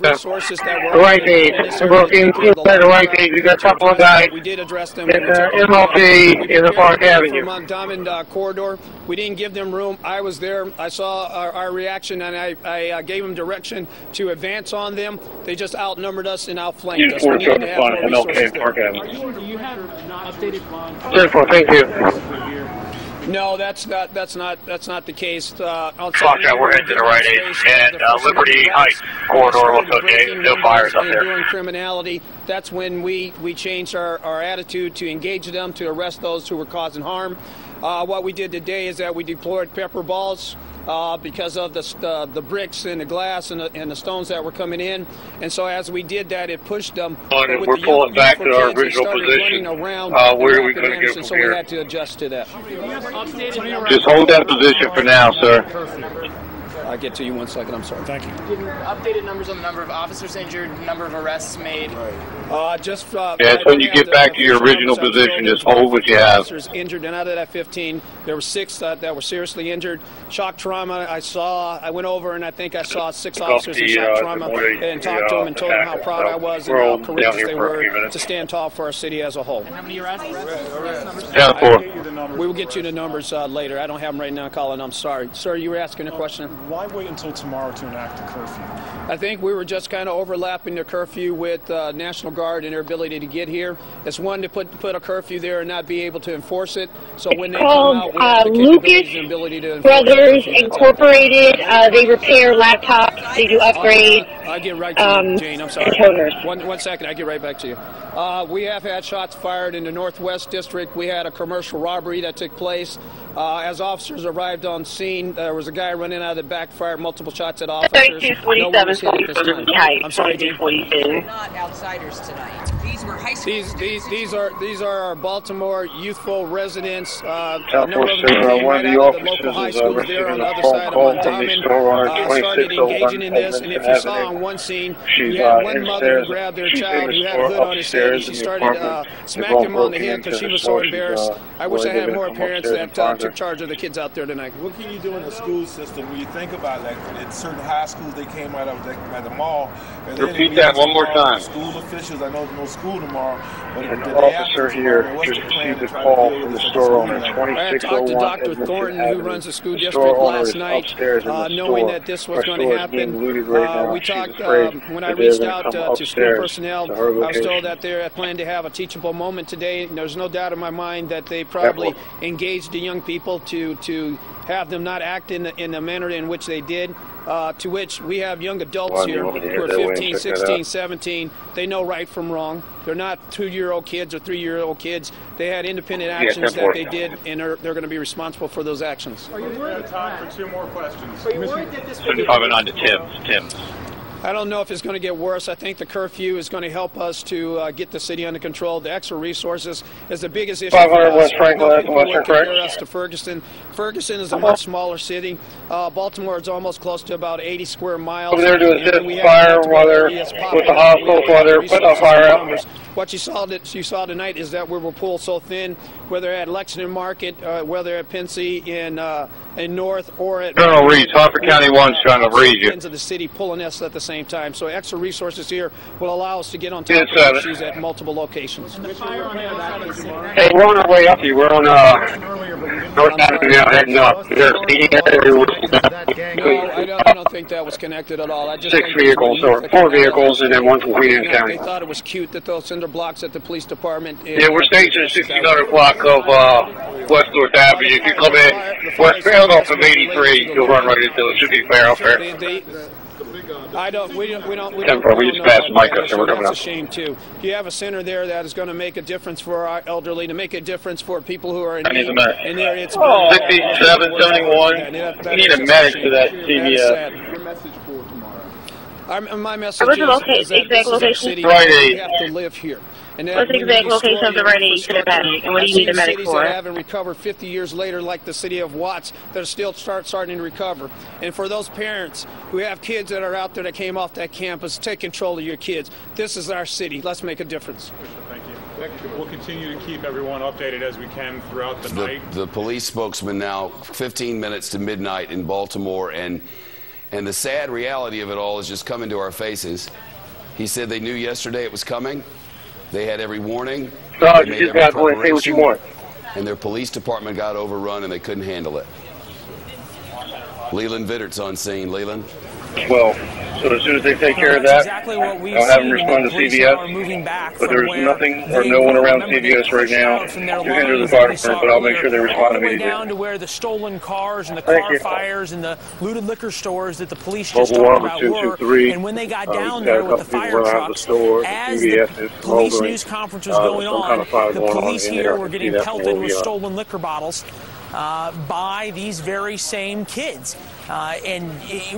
right gate, the right gate, you got a couple of guys. We did address them. MLK in the Park Avenue. From Diamond Corridor. We didn't give them room. I was there. I saw our reaction, and I gave them direction to advance on them. They just outnumbered us and outflanked us. We needed to have more resources there. Do you have not updated bonds? Thank you. No, that's not the case. Clock out, we're heading to the right and Liberty Heights corridor looks okay. No fires up there. Doing criminality, that's when we changed our attitude to engage them, to arrest those who were causing harm. What we did today is that we deployed pepper balls because of the bricks and the glass and the stones that were coming in. And so as we did that, it pushed them. We're pulling back to our original position. Where are we going to go from so here? We had to adjust to that. Just hold that position for now, sir. I'll get to you one second. I'm sorry. Thank you. Updated numbers on the number of officers injured, number of arrests made. It's when you get back to your original position, just hold what you have. Officers injured, and out of that 15, there were 6 that were seriously injured. Shock trauma. I went over and I think I saw 6 officers in shock trauma and talked to them and told them how proud I was and how courageous they were to stand tall for our city as a whole. And how many arrests? Down We will get you the numbers later. I don't have them right now, Colin. I'm sorry. Sir, you were asking a question. Why wait until tomorrow to enact the curfew? I think we were just kind of overlapping the curfew with National Guard and their ability to get here. It's one to put a curfew there and not be able to enforce it. So when they come out, we have the capabilities and ability to enforce Brothers Incorporated. They repair laptops. They do upgrades. I'll get right to you, Jane. I'm sorry. One second. I'll get right back to you. We have had shots fired in the Northwest District. We had a commercial robbery that took place. As officers arrived on scene, there was a guy running out of the back, fired multiple shots at officers. 3247 I'm sorry, Jane. Not outsiders tonight. These were high school These are our Baltimore youthful residents. One of the local high schools there on the other side of Montgomery started engaging in this, and if you saw on one scene, you had one mother who grabbed their child who had a hood on his head, and she started smacking him on the head because she was so embarrassed. I wish I had more parents that took charge of the kids out there tonight. What can you do in the school system when you think about that? In certain high schools, they came out of the mall. Repeat that one more time. School officials, I know there's no school tomorrow, but an officer here just received a call from the store owner. I talked to Dr. Thornton, who runs the school district, last night, knowing that this was going to happen. We talked, when I reached out to school personnel, I was told that they had planned to have a teachable moment today. There's no doubt in my mind that they probably engaged the young people to have them not act in the manner in which they did. To which we have young adults here who are 15, 16, 17. They know right from wrong. They're not 2-year-old kids or 3-year-old kids. They had independent actions that they did, and they're going to be responsible for those actions. Are you worried? Time for 2 more questions. Are you worried that this Probably on to Tim. I don't know if it's going to get worse. I think the curfew is going to help us to get the city under control. The extra resources is the biggest issue. 500 West Franklin, Western compare us to Ferguson. Ferguson is a much smaller city. Baltimore is almost close to about 80 square miles. Over there to assist fire while they're with the hospitals, while they're putting a fire out. What you saw tonight is that we were pulled so thin, whether at Lexington Market, whether at Pincy in North, or at Colonel Reed, Harford County 1's trying to read you. Ends of the city pulling us at the same time. So extra resources here will allow us to get on top of issues at multiple locations. Hey, we're on our way up here. We're on North Avenue now, heading up. Is there a speeding area? No, I don't think that was connected at all. I just 6 vehicles, or 4 vehicles, and then 1 from Queen Anne County. They thought it was cute that those cinder blocks at the police department. Yeah, we're stationed at 6900 block of West North Avenue. If you come in westbound off of 83, you'll run right into it. Should be fair out there. We don't we just passed Mike up, so we're coming up. That's a shame too. You have a center there that is going to make a difference for our elderly, to make a difference for people who are in need. And there it's 6771. We need a medic to that CVS. My message is that this is a city we have to live here. What's the exact location of the right aid to the medic, and what do you need a medic for? That haven't recovered 50 years later, like the city of Watts, that are still starting to recover. And for those parents who have kids that are out there that came off that campus, take control of your kids. This is our city. Let's make a difference. Thank you. We'll continue to keep everyone updated as we can throughout the night. The police spokesman now, 15 minutes to midnight in Baltimore, and the sad reality of it all is just coming to our faces. He said they knew yesterday it was coming. They had every warning. So you just got to go and say what you want. And their police department got overrun and they couldn't handle it. Leland Vittert's on scene. Leland? Well, so as soon as they take care of that, exactly what we've I'll have them respond to CVS. But there's nothing or no one around CVS right now. You can do the fire department, but I'll make sure they respond immediately. Down to where the stolen cars and the car fires and the looted liquor stores that the police just talked about were. And when they got down there with the fire trucks, as the police news conference was going on, the police here were getting pelted with stolen liquor bottles by these very same kids. And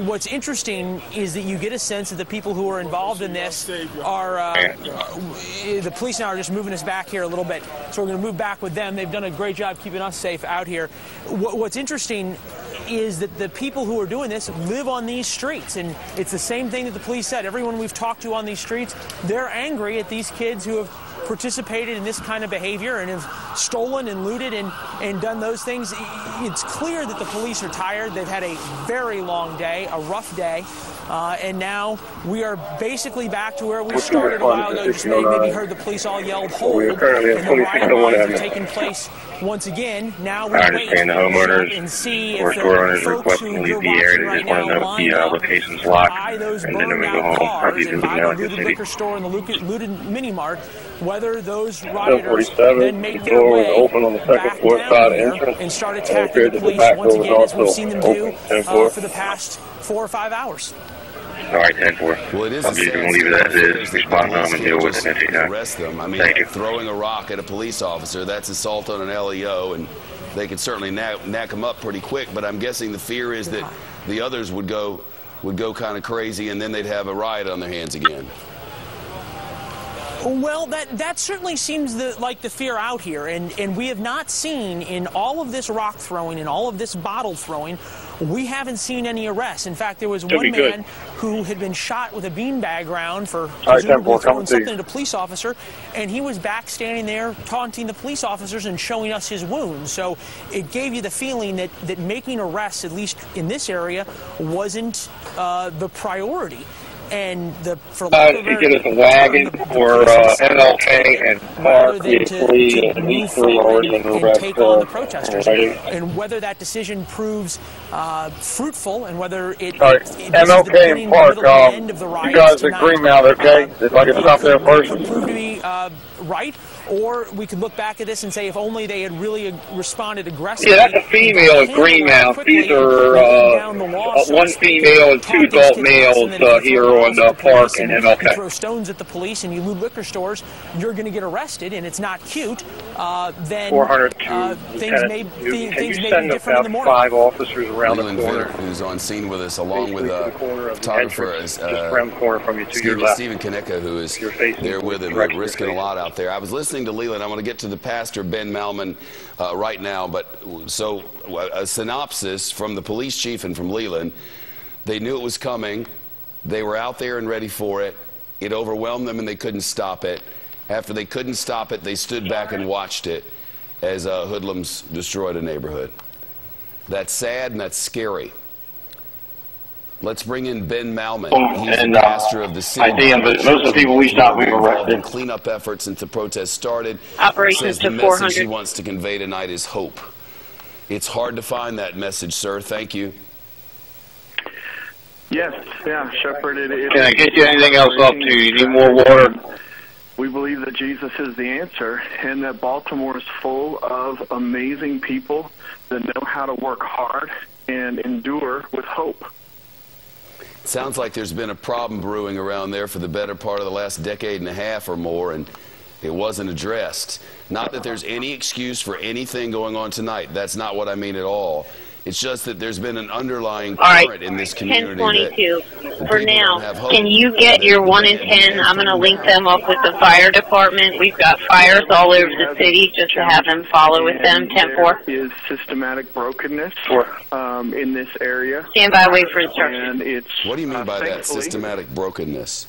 what's interesting is that you get a sense that the people who are involved in this are, the police now are just moving us back here a little bit. So we're going to move back with them. They've done a great job keeping us safe out here. What's interesting is that the people who are doing this live on these streets. And it's the same thing that the police said. Everyone we've talked to on these streets, they're angry at these kids who have participated in this kind of behavior and have stolen and looted and done those things. It's clear that the police are tired. They've had a very long day, a rough day, and now we are basically back to where we started a while ago. You maybe heard the police all yelled hold, and the riot have taken place once again. Now we wait and see if there are folks who are watching right now lined up by those burned out cars and by the looted liquor store and the looted mini-mart, whether those rioters then make their way back down here and start attacking the police once again, as we've seen them do for the past 4 or 5 hours. All right, 10-4. Well, it is I'm just going to leave it as is. Respond to them and deal with it. Arrest them. I mean, throwing a rock at a police officer, that's assault on an LEO, and they could certainly knack them up pretty quick. But I'm guessing the fear is that the others would go kind of crazy, and then they'd have a riot on their hands again. Well, that certainly seems like the fear out here, and we have not seen in all of this rock throwing and all of this bottle throwing, we haven't seen any arrests. In fact, there was one man who had been shot with a beanbag round for presumably throwing something at a police officer, and he was back standing there taunting the police officers and showing us his wounds. So it gave you the feeling that making arrests, at least in this area, wasn't the priority. And for get us a wagon for MLK and park the police and move forward and take on the protesters. And whether that decision proves fruitful and whether it MLK and park, you guys agree now, okay? If I can stop there first. Prove to be right, or we could look back at this and say if only they had really responded aggressively. Yeah, that's a female at Greenmount. These are one female and 2 adult males here on Park and MLK. You throw stones at the police and you loot liquor stores, you're going to get arrested, and it's not cute. then 402, things may be different in the morning. 5 officers around the corner, who's on scene with us, along with photographer Stephen Kaneka, who is there with him. They're risking a lot out there. I was listening to Leland. I want to get to the pastor, Ben Malman, right now. But so a synopsis from the police chief and from Leland. They knew it was coming. They were out there and ready for it. It overwhelmed them, and they couldn't stop it. After they couldn't stop it, they stood back and watched it as hoodlums destroyed a neighborhood. That's sad and that's scary. Let's bring in Ben Malman. He's the pastor of the city. I see him, but most of the people we stopped, we were arrested. Cleanup efforts since the protest started. Operations to 400. The message he wants to convey tonight is hope. It's hard to find that message, sir. Thank you. Yes, yeah, Shepard. Can I get you anything else up to? You need more water? We believe that Jesus is the answer, and that Baltimore is full of amazing people that know how to work hard and endure with hope. It sounds like there's been a problem brewing around there for the better part of the last decade and a half or more, and it wasn't addressed. Not that there's any excuse for anything going on tonight. That's not what I mean at all. It's just that there's been an underlying current in this community. 1022. For now, can you get your 1 in 10? I'm going to link them up with the fire department. We've got fires all over the city just to have them follow with them. 10-4. There is systematic brokenness in this area. Stand by, wait for instructions. And what do you mean by that, systematic brokenness?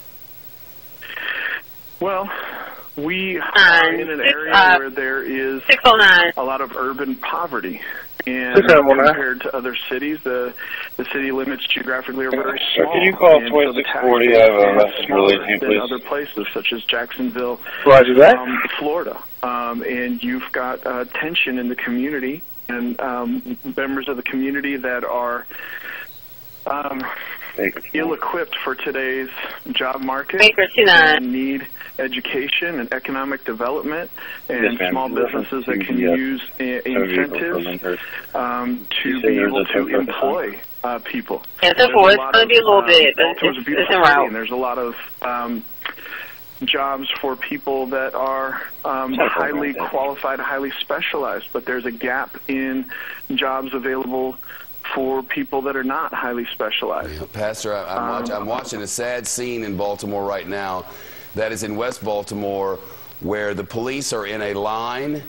Well, we are in an area where there is a lot of urban poverty. And compared to other cities, the city limits geographically are very small. Can you call 2640? I have a message related to you, other places, such as Jacksonville, Florida. And you've got tension in the community, and members of the community that are ill-equipped for today's job market and need education and economic development and small businesses that can use incentives to be able to employ people. Yeah, it's going to be a little bit, but it's around. And there's a lot of jobs for people that are highly qualified, highly specialized, but there's a gap in jobs available for people that are not highly specialized. Pastor, I'm watching a sad scene in Baltimore right now. That is in West Baltimore, where the police are in a line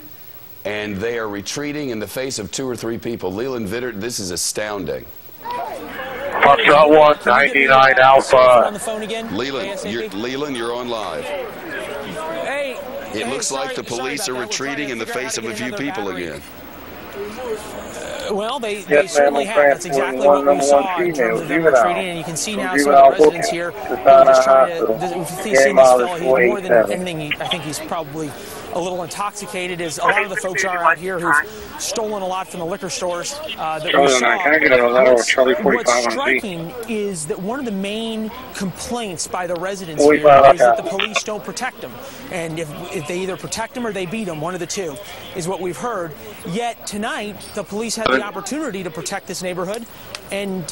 and they are retreating in the face of 2 or 3 people. Leland Vittert, this is astounding. Foxtrot 1, 99 Alpha. On the phone again? Leland, you're on live. Hey, it looks like the police are retreating in the face of a few people again. Well, they certainly have. That's exactly what we saw in terms of them retreating, and you can see now some of the residents here just trying to see this fellow. He's more than anything. I think he's probably a little intoxicated, as a lot of the folks are out here who've stolen a lot from the liquor stores that we saw. What's striking is that one of the main complaints by the residents here is that the police don't protect them. And if they either protect them or they beat them, one of the two, is what we've heard. Yet tonight, the police had the opportunity to protect this neighborhood, and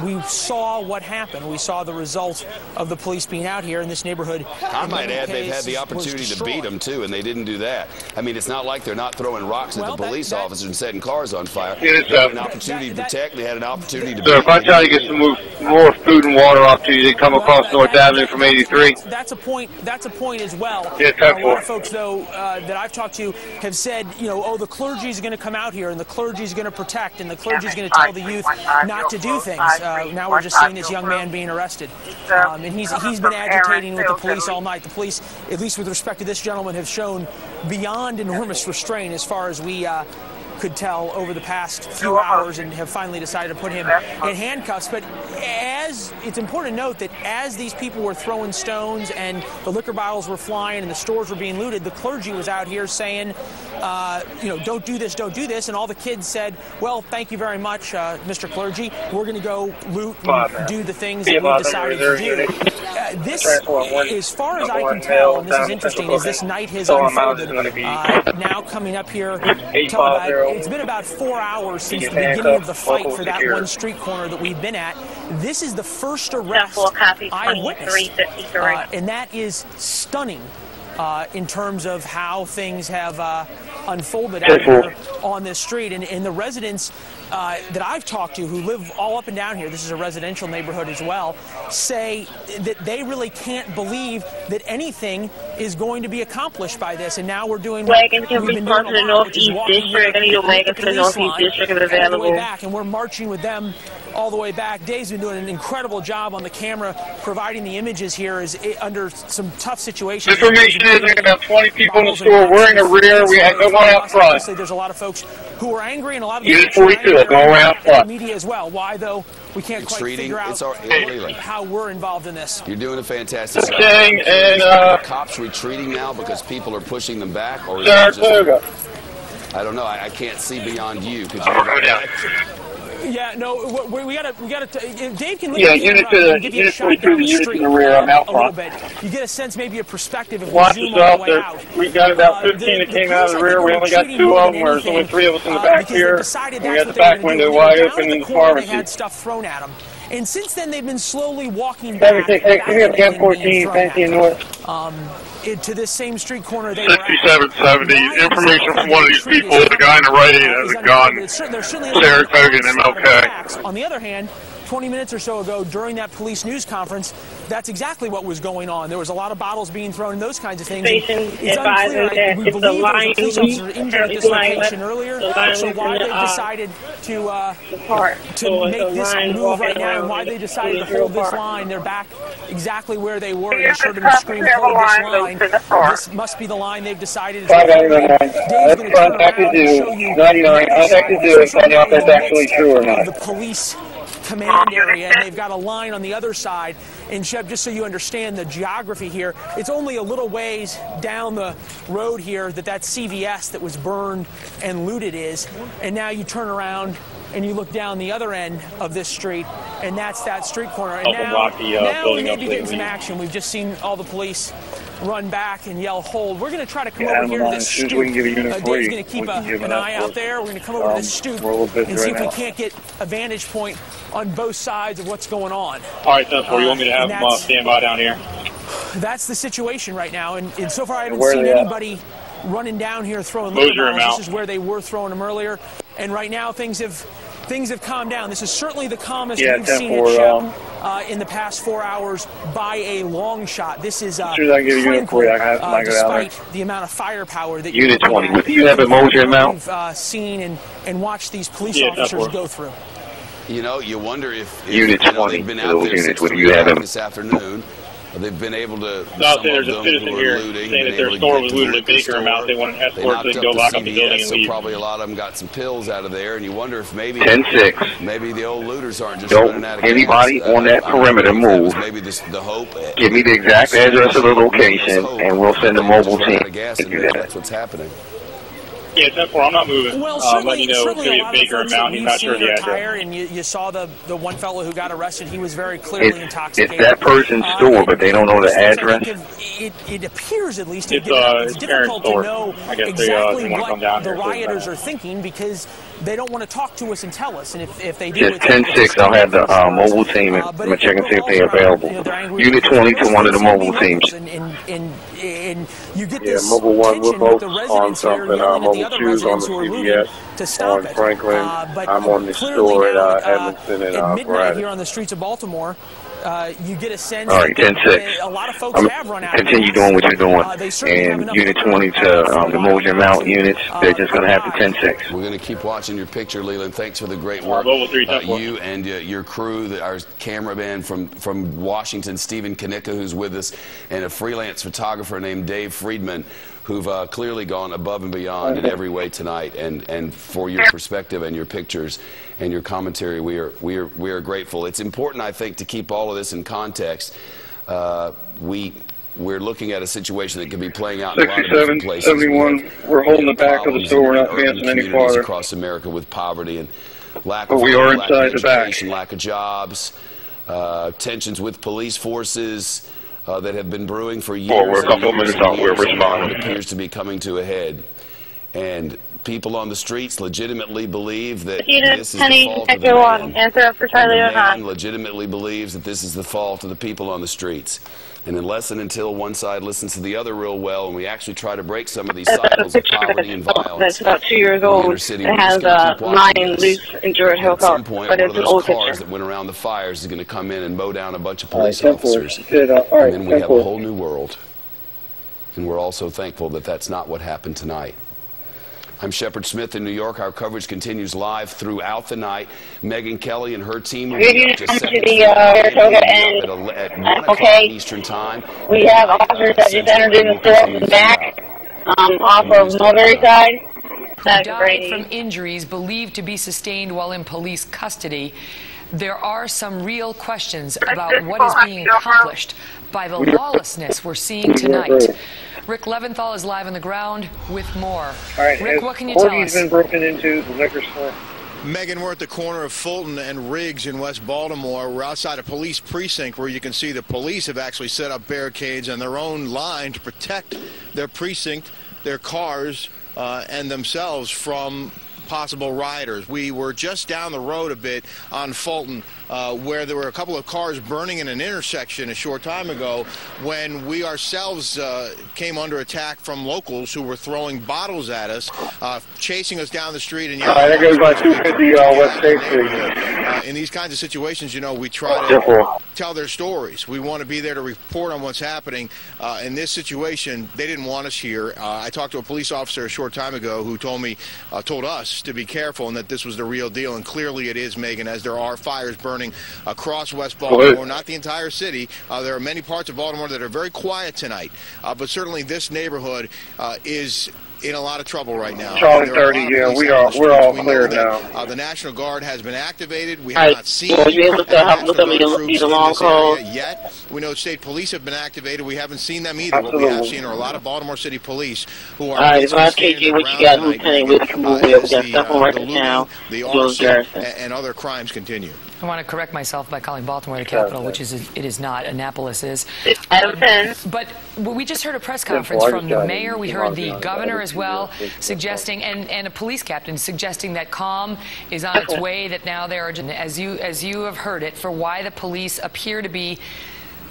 we saw what happened. We saw the result of the police being out here in this neighborhood. I might add they've had the opportunity to beat them, too, and they didn't do that. I mean, it's not like they're not throwing rocks at the police officers and setting cars on fire. They had an opportunity to protect. They had an opportunity to beat them. If I tell you to get some more food and water up to you, they come across North Avenue from 83. That's a point as well. Yeah, a lot of folks, though, that I've talked to have said, oh, the clergy is going to come out here, and the clergy is going to protect, and the clergy is going to tell the youth not to do things. Now we're just seeing this young man being arrested. And he's been agitating with the police all night. The police, at least with respect to this gentleman, have shown beyond enormous restraint as far as we could tell over the past few hours, and have finally decided to put him in handcuffs. But as it's important to note that as these people were throwing stones and the liquor bottles were flying and the stores were being looted, the clergy was out here saying, don't do this, don't do this. And all the kids said, well, thank you very much, Mr. Clergy. We're going to go loot and do the things that we decided to do. This, as far as I can tell, and this is interesting, as this night has unfolded, now coming up here, it's been about 4 hours since the beginning of the fight for that one street corner that we've been at. This is the first arrest I have witnessed, and that is stunning in terms of how things have unfolded out here on this street. And the residents that I've talked to who live all up and down here, this is a residential neighborhood as well, say that they really can't believe that anything is going to be accomplished by this. And now we're doing wagons can respond to the Northeast District. I need a wagon for the Northeast District if available. All the way back, and we're marching with them all the way back. Dave's been doing an incredible job on the camera, providing the images here under some tough situations. Information is there are about 20 people in the store. We're in the rear. We have no one out front. Obviously, there's a lot of folks who are angry, and a lot of Unit 42, go around front. Media as well. Why, though, we can't quite figure out how we're involved in this. You're doing a fantastic job. And cops retreating now because people are pushing them back, or is it just, I don't know. I can't see beyond you. Could you go down? Yeah, no, we gotta. Dave can unit 42, unit in the rear. I'm out front. You get a sense, maybe a perspective of watch us out there. We got about 15 that came out of the rear. We only got 2 of them. There's only 3 of us in the back here. We got the back window wide open in the pharmacy. They had stuff thrown at them. And since then, they've been slowly walking back. 1014, Fancy North. To this same street corner they were at. 6770. Information from one of these people. The guy in the right hand has a gun. Saratoga and MLK. On the other hand, 20 minutes or so ago, during that police news conference, that's exactly what was going on. There was a lot of bottles being thrown and those kinds of things. It's unclear. We believe there was a police officer injured at this location earlier. So why they decided to make this move right now and why they decided to hold this line, they're back exactly where they were. You heard them scream, hold this line. This must be the line they've decided. Dave's going to turn around and show you 99. I'd like to do it, find out if that's actually true or not. The police command area, and they've got a line on the other side. And Shep, just so you understand the geography here, it's only a little ways down the road here that CVS that was burned and looted is. And now you turn around and you look down the other end of this street, and that's that street corner. And now we may be getting some action. We've just seen all the police run back and yell, hold. We're going to try to come over here to this stoop. Dave's going to keep an eye out there. We're going to come over to this stoop and see if we can't get a vantage point on both sides of what's going on. All right, that's where you want me to have them stand by down here. That's the situation right now, and so far I haven't seen anybody running down here throwing litter bottles. This is where they were throwing them earlier, and right now things have calmed down. This is certainly the calmest we've seen it show in the past 4 hours by a long shot. This is tranquil, despite the amount of firepower that Unit 20. Do you have a Moser amount? We've seen and watched these police officers go through. You know, you wonder if Unit 20, they've been out there since 3 o'clock this afternoon. They've been able to. No, there's a citizen here saying that their store was looted at Baker amount. They want an escort to go lock up the building and leave. So probably a lot of them got some pills out of there, and you wonder if maybe 10-6. Maybe the old looters aren't just running out of gas. Anybody on that perimeter move. Maybe the hope. Give me the exact address of the location, and we'll send a mobile team to do that. That's what's happening. Yeah, 10-4, I'm not moving. Well, let you know it's going to be a Baker amount. He's not sure the address. And you saw the one fellow who got arrested. He was very clearly intoxicated. It's that person's store, but they don't know the address. It appears, at least, it's difficult to know exactly what the here, rioters are thinking because they don't want to talk to us and tell us. And if they do, it's 10-6. I'll have the mobile team. I'm going to check and see if they're available. Unit 20 to one of the mobile teams. And you get this mobile one with tension with the folks on residents here something. yelling at the other Choose on residents the who are CVS moving to stop on it. Franklin. But I'm on the clearly store now, at Edmondson and at midnight Braddock. here on the streets of Baltimore, you get a sense all right, 10-6. a lot of folks have run out. Continue doing what you're doing. And Unit 20 to the Moser Mount units, they're just going to have the 10-6. We're going to keep watching your picture, Leland. Thanks for the great work. You and your crew, our cameraman from Washington, Stephen Kanicka, who's with us, and a freelance photographer named Dave Friedman, who've clearly gone above and beyond in every way tonight. And for your perspective and your pictures and your commentary, we are grateful. It's important, I think, to keep all of this in context. We're looking at a situation that could be playing out in a lot of different places. 71, we're holding the back of the store, we're not advancing any farther. Across America with poverty and lack of education, lack of jobs, tensions with police forces that have been brewing for years. We're a couple minutes on. We're responding. It appears to be coming to a head. And people on the streets legitimately believe that Peter, this is Penny, the fault of the Echo man. 1, answer up for Charlie And the O'Hara. man legitimately believes that this is the fault of the people on the streets. And unless and until one side listens to the other real well, and we actually try to break some of these cycles of poverty and violence, that's about 2 years old. It has a lion loose in George Hill at some Park, point, but one it's of an those old cars picture. that went around the fires is going to come in and mow down a bunch of police All right, officers. all right, And then we have a 10-4. whole new world. And we're also thankful that that's not what happened tonight. I'm Shepard Smith in New York. Our coverage continues live throughout the night. Megyn Kelly and her team will be up just seconds at 1 o'clock Eastern Time. We have officers that just entered in the store from the back, off of Mulberry side. Who died from injuries believed to be sustained while in police custody. There are some real questions about what is being accomplished by the lawlessness we're seeing tonight. Rick Leventhal is live on the ground with more. All right, Rick, what can you tell us? been broken into, the liquor store. Megan, we're at the corner of Fulton and Riggs in West Baltimore. We're outside a police precinct where you can see the police have actually set up barricades on their own line to protect their precinct, their cars, and themselves from possible rioters. We were just down the road a bit on Fulton where there were a couple of cars burning in an intersection a short time ago when we ourselves came under attack from locals who were throwing bottles at us, chasing us down the street. And There goes my 250 West State Street. in these kinds of situations, you know, we try to tell their stories. We want to be there to report on what's happening. In this situation, they didn't want us here. I talked to a police officer a short time ago who told us to be careful and that this was the real deal. And clearly it is, Megan, as there are fires burning across West Baltimore, not the entire city. There are many parts of Baltimore that are very quiet tonight. But certainly this neighborhood is in a lot of trouble right now. Charlie 30, yeah, we're all clear now. The National Guard has been activated. We have not seen the National Guard troops in this area yet. We know state police have been activated. We haven't seen them either. What we have seen are a lot of Baltimore City police who are standing around tonight as the looting, the arson, and other crimes continue. I want to correct myself by calling Baltimore the capital, which it is not. Annapolis is. But we just heard a press conference from the mayor. We heard the governor as well suggesting, and a police captain suggesting that calm is on its way, that now there are, as you have heard it, for why the police appear to be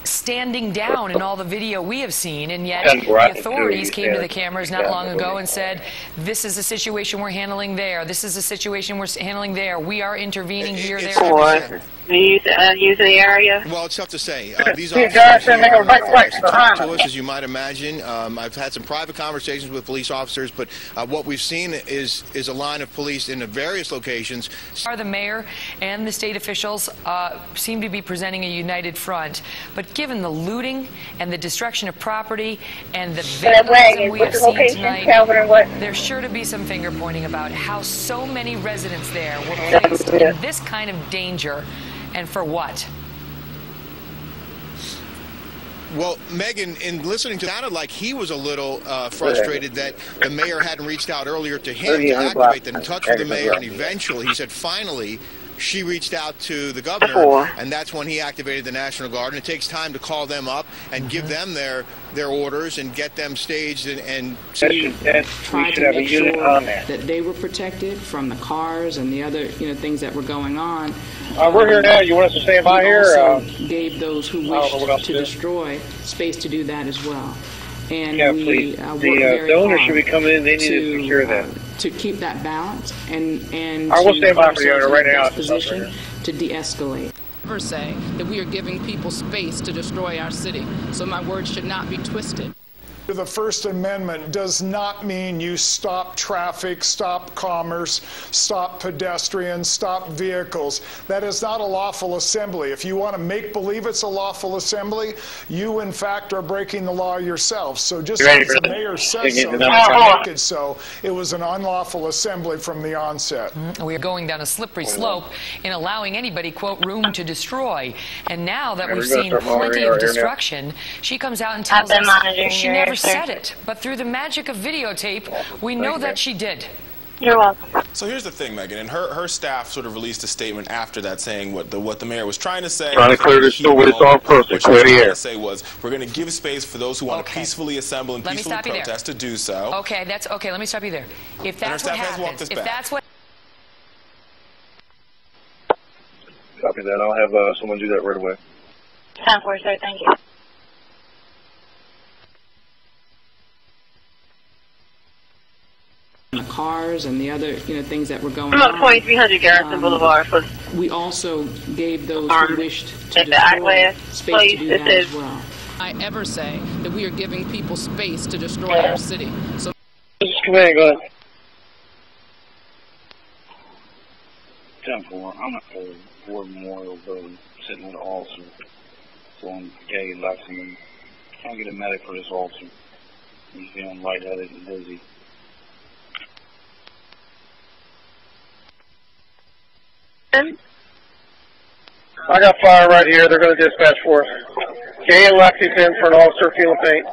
standing down in all the video we have seen, and yet the authorities came to the cameras not long ago and said, this is a situation we're handling there, this is a situation we're handling there, we are intervening here, there. Use the area? Well, it's tough to say. These officers talk to us, as you might imagine. I've had some private conversations with police officers, but what we've seen is a line of police in various locations. The mayor and the state officials seem to be presenting a united front, but given the looting and the destruction of property and the vandalism we have seen tonight, there's sure to be some finger pointing about how so many residents there were placed in this kind of danger. And for what? Well, Megan, in listening to it, sounded like he was a little frustrated that the mayor hadn't reached out earlier to him to activate them, in touch with the mayor, and eventually, he said, finally, she reached out to the governor, and that's when he activated the National Guard. And it takes time to call them up and give them their orders and get them staged and try to make sure that they were protected from the cars and the other things that were going on. We're here now. You want us to stand by here? Also gave those who wished to destroy space to do that as well. And we worked very the owner hard should be coming in. They need to secure that. To keep that balance and we'll stand by for the owner right now. Position to de-escalate. Never say that we are giving people space to destroy our city. So my words should not be twisted. The First Amendment does not mean you stop traffic, stop commerce, stop pedestrians, stop vehicles. That is not a lawful assembly. If you want to make believe it's a lawful assembly, you in fact are breaking the law yourself. So just as the mayor says so, make it so, it was an unlawful assembly from the onset. We are going down a slippery slope in allowing anybody, quote, room to destroy. And now that we've seen plenty of destruction, she comes out and tells us she never said it, but through the magic of videotape, we know that she did. You're welcome. So here's the thing, Megan, and her staff sort of released a statement after that saying what the mayor was trying to say. Trying to clear this store with its own person. What she was trying to say was, we're going to give space for those who want to peacefully assemble and peacefully protest to do so. Okay, that's okay. Let me stop you there. If that's what happens, if that's what. Copy that. I'll have someone do that right away. 10-4, sir. Thank you. The cars and the other, things that were going I'm on. on 2300 Garrison Boulevard. We also gave those who wished to destroy space to do that as well. I ever say that we are giving people space to destroy our city. So. Come here, go ahead. 10-4. I'm at the War Memorial Building, sitting with an officer. Someone gay Lexington. Trying to get a medic for this officer. He's feeling lightheaded and dizzy. I got fire right here. They're going to dispatch for us. Gay and Lexington for an officer feeling pain.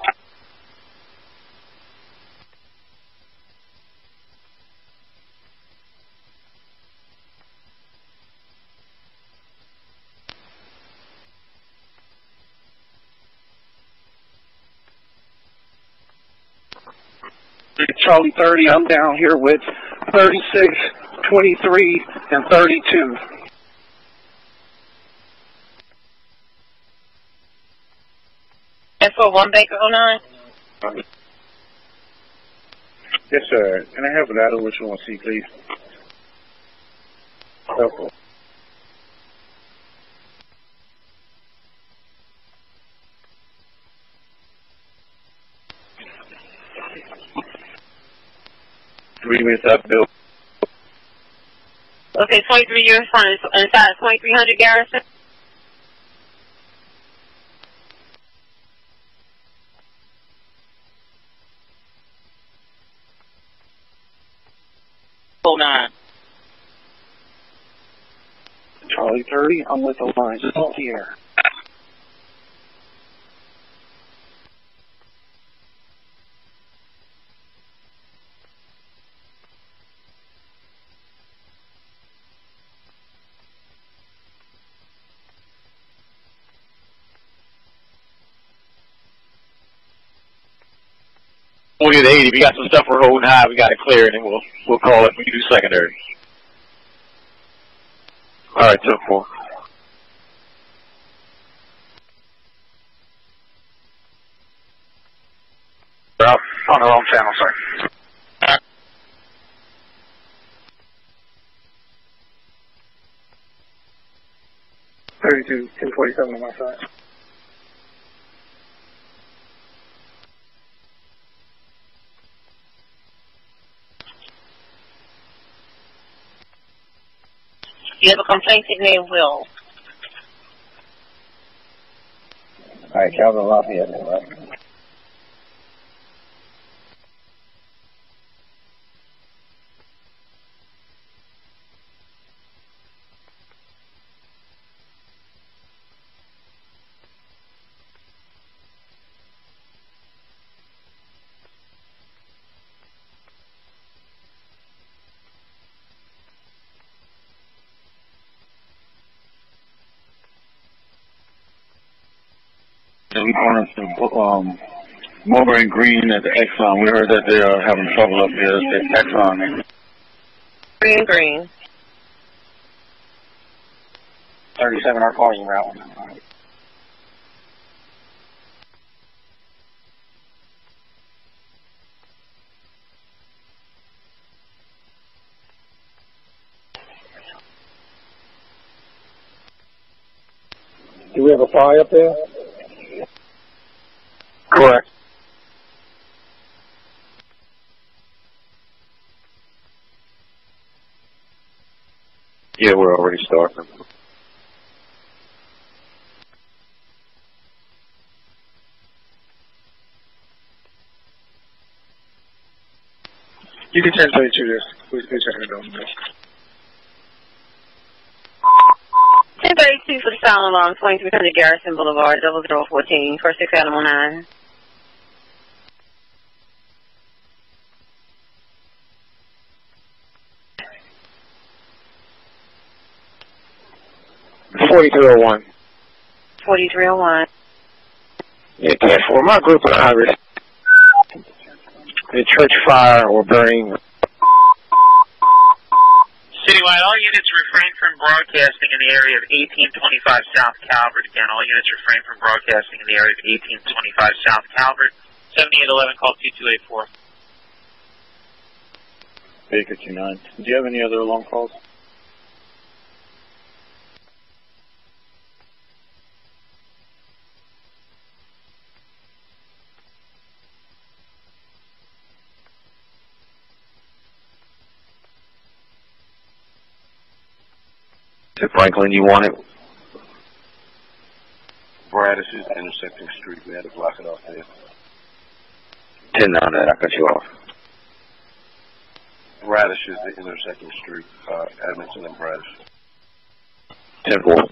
Charlie 30, I'm down here with 36, 23, and 32. And for 1 Baker 09? Yes, sir. Can I have an item which you want to see, please? Okay. Minutes up, Bill. Okay, 23 years front inside 2300 Garrison. Hold on. Charlie 30, I'm with the line. Just hold here. We'll get 80. We got some stuff we're holding high. We got to clear it, and we'll call it. We can do secondary. All right, 10-4. We're on our own channel, sorry. $32, 1047 on my side. You have a complaint named Will. Alright, Calvin Lafayette, right? We going to Mulberry and Green at the Exxon. We heard that they are having trouble up there at the Exxon. Green. 37, our cars are out. Do we have a fire up there? Correct. Yeah, we're already starting. You can 1032 this. Please check it out. 1032 for the silent alarm, 2300 Garrison Boulevard, 0014, for 6 Animal 9. 4301. 4301. Yeah, 10-4. My group of Irish. The church fire or burning. Citywide, all units refrain from broadcasting in the area of 1825 South Calvert. Again, all units refrain from broadcasting in the area of 1825 South Calvert. 7811, call 2284. Baker 29. Do you have any other alarm calls? Franklin, you want it? Bradis is intersecting street. We had to block it off there. 10 on that. I cut you off. Bradis is the intersecting street. Edmondson and Bradis. 10-4.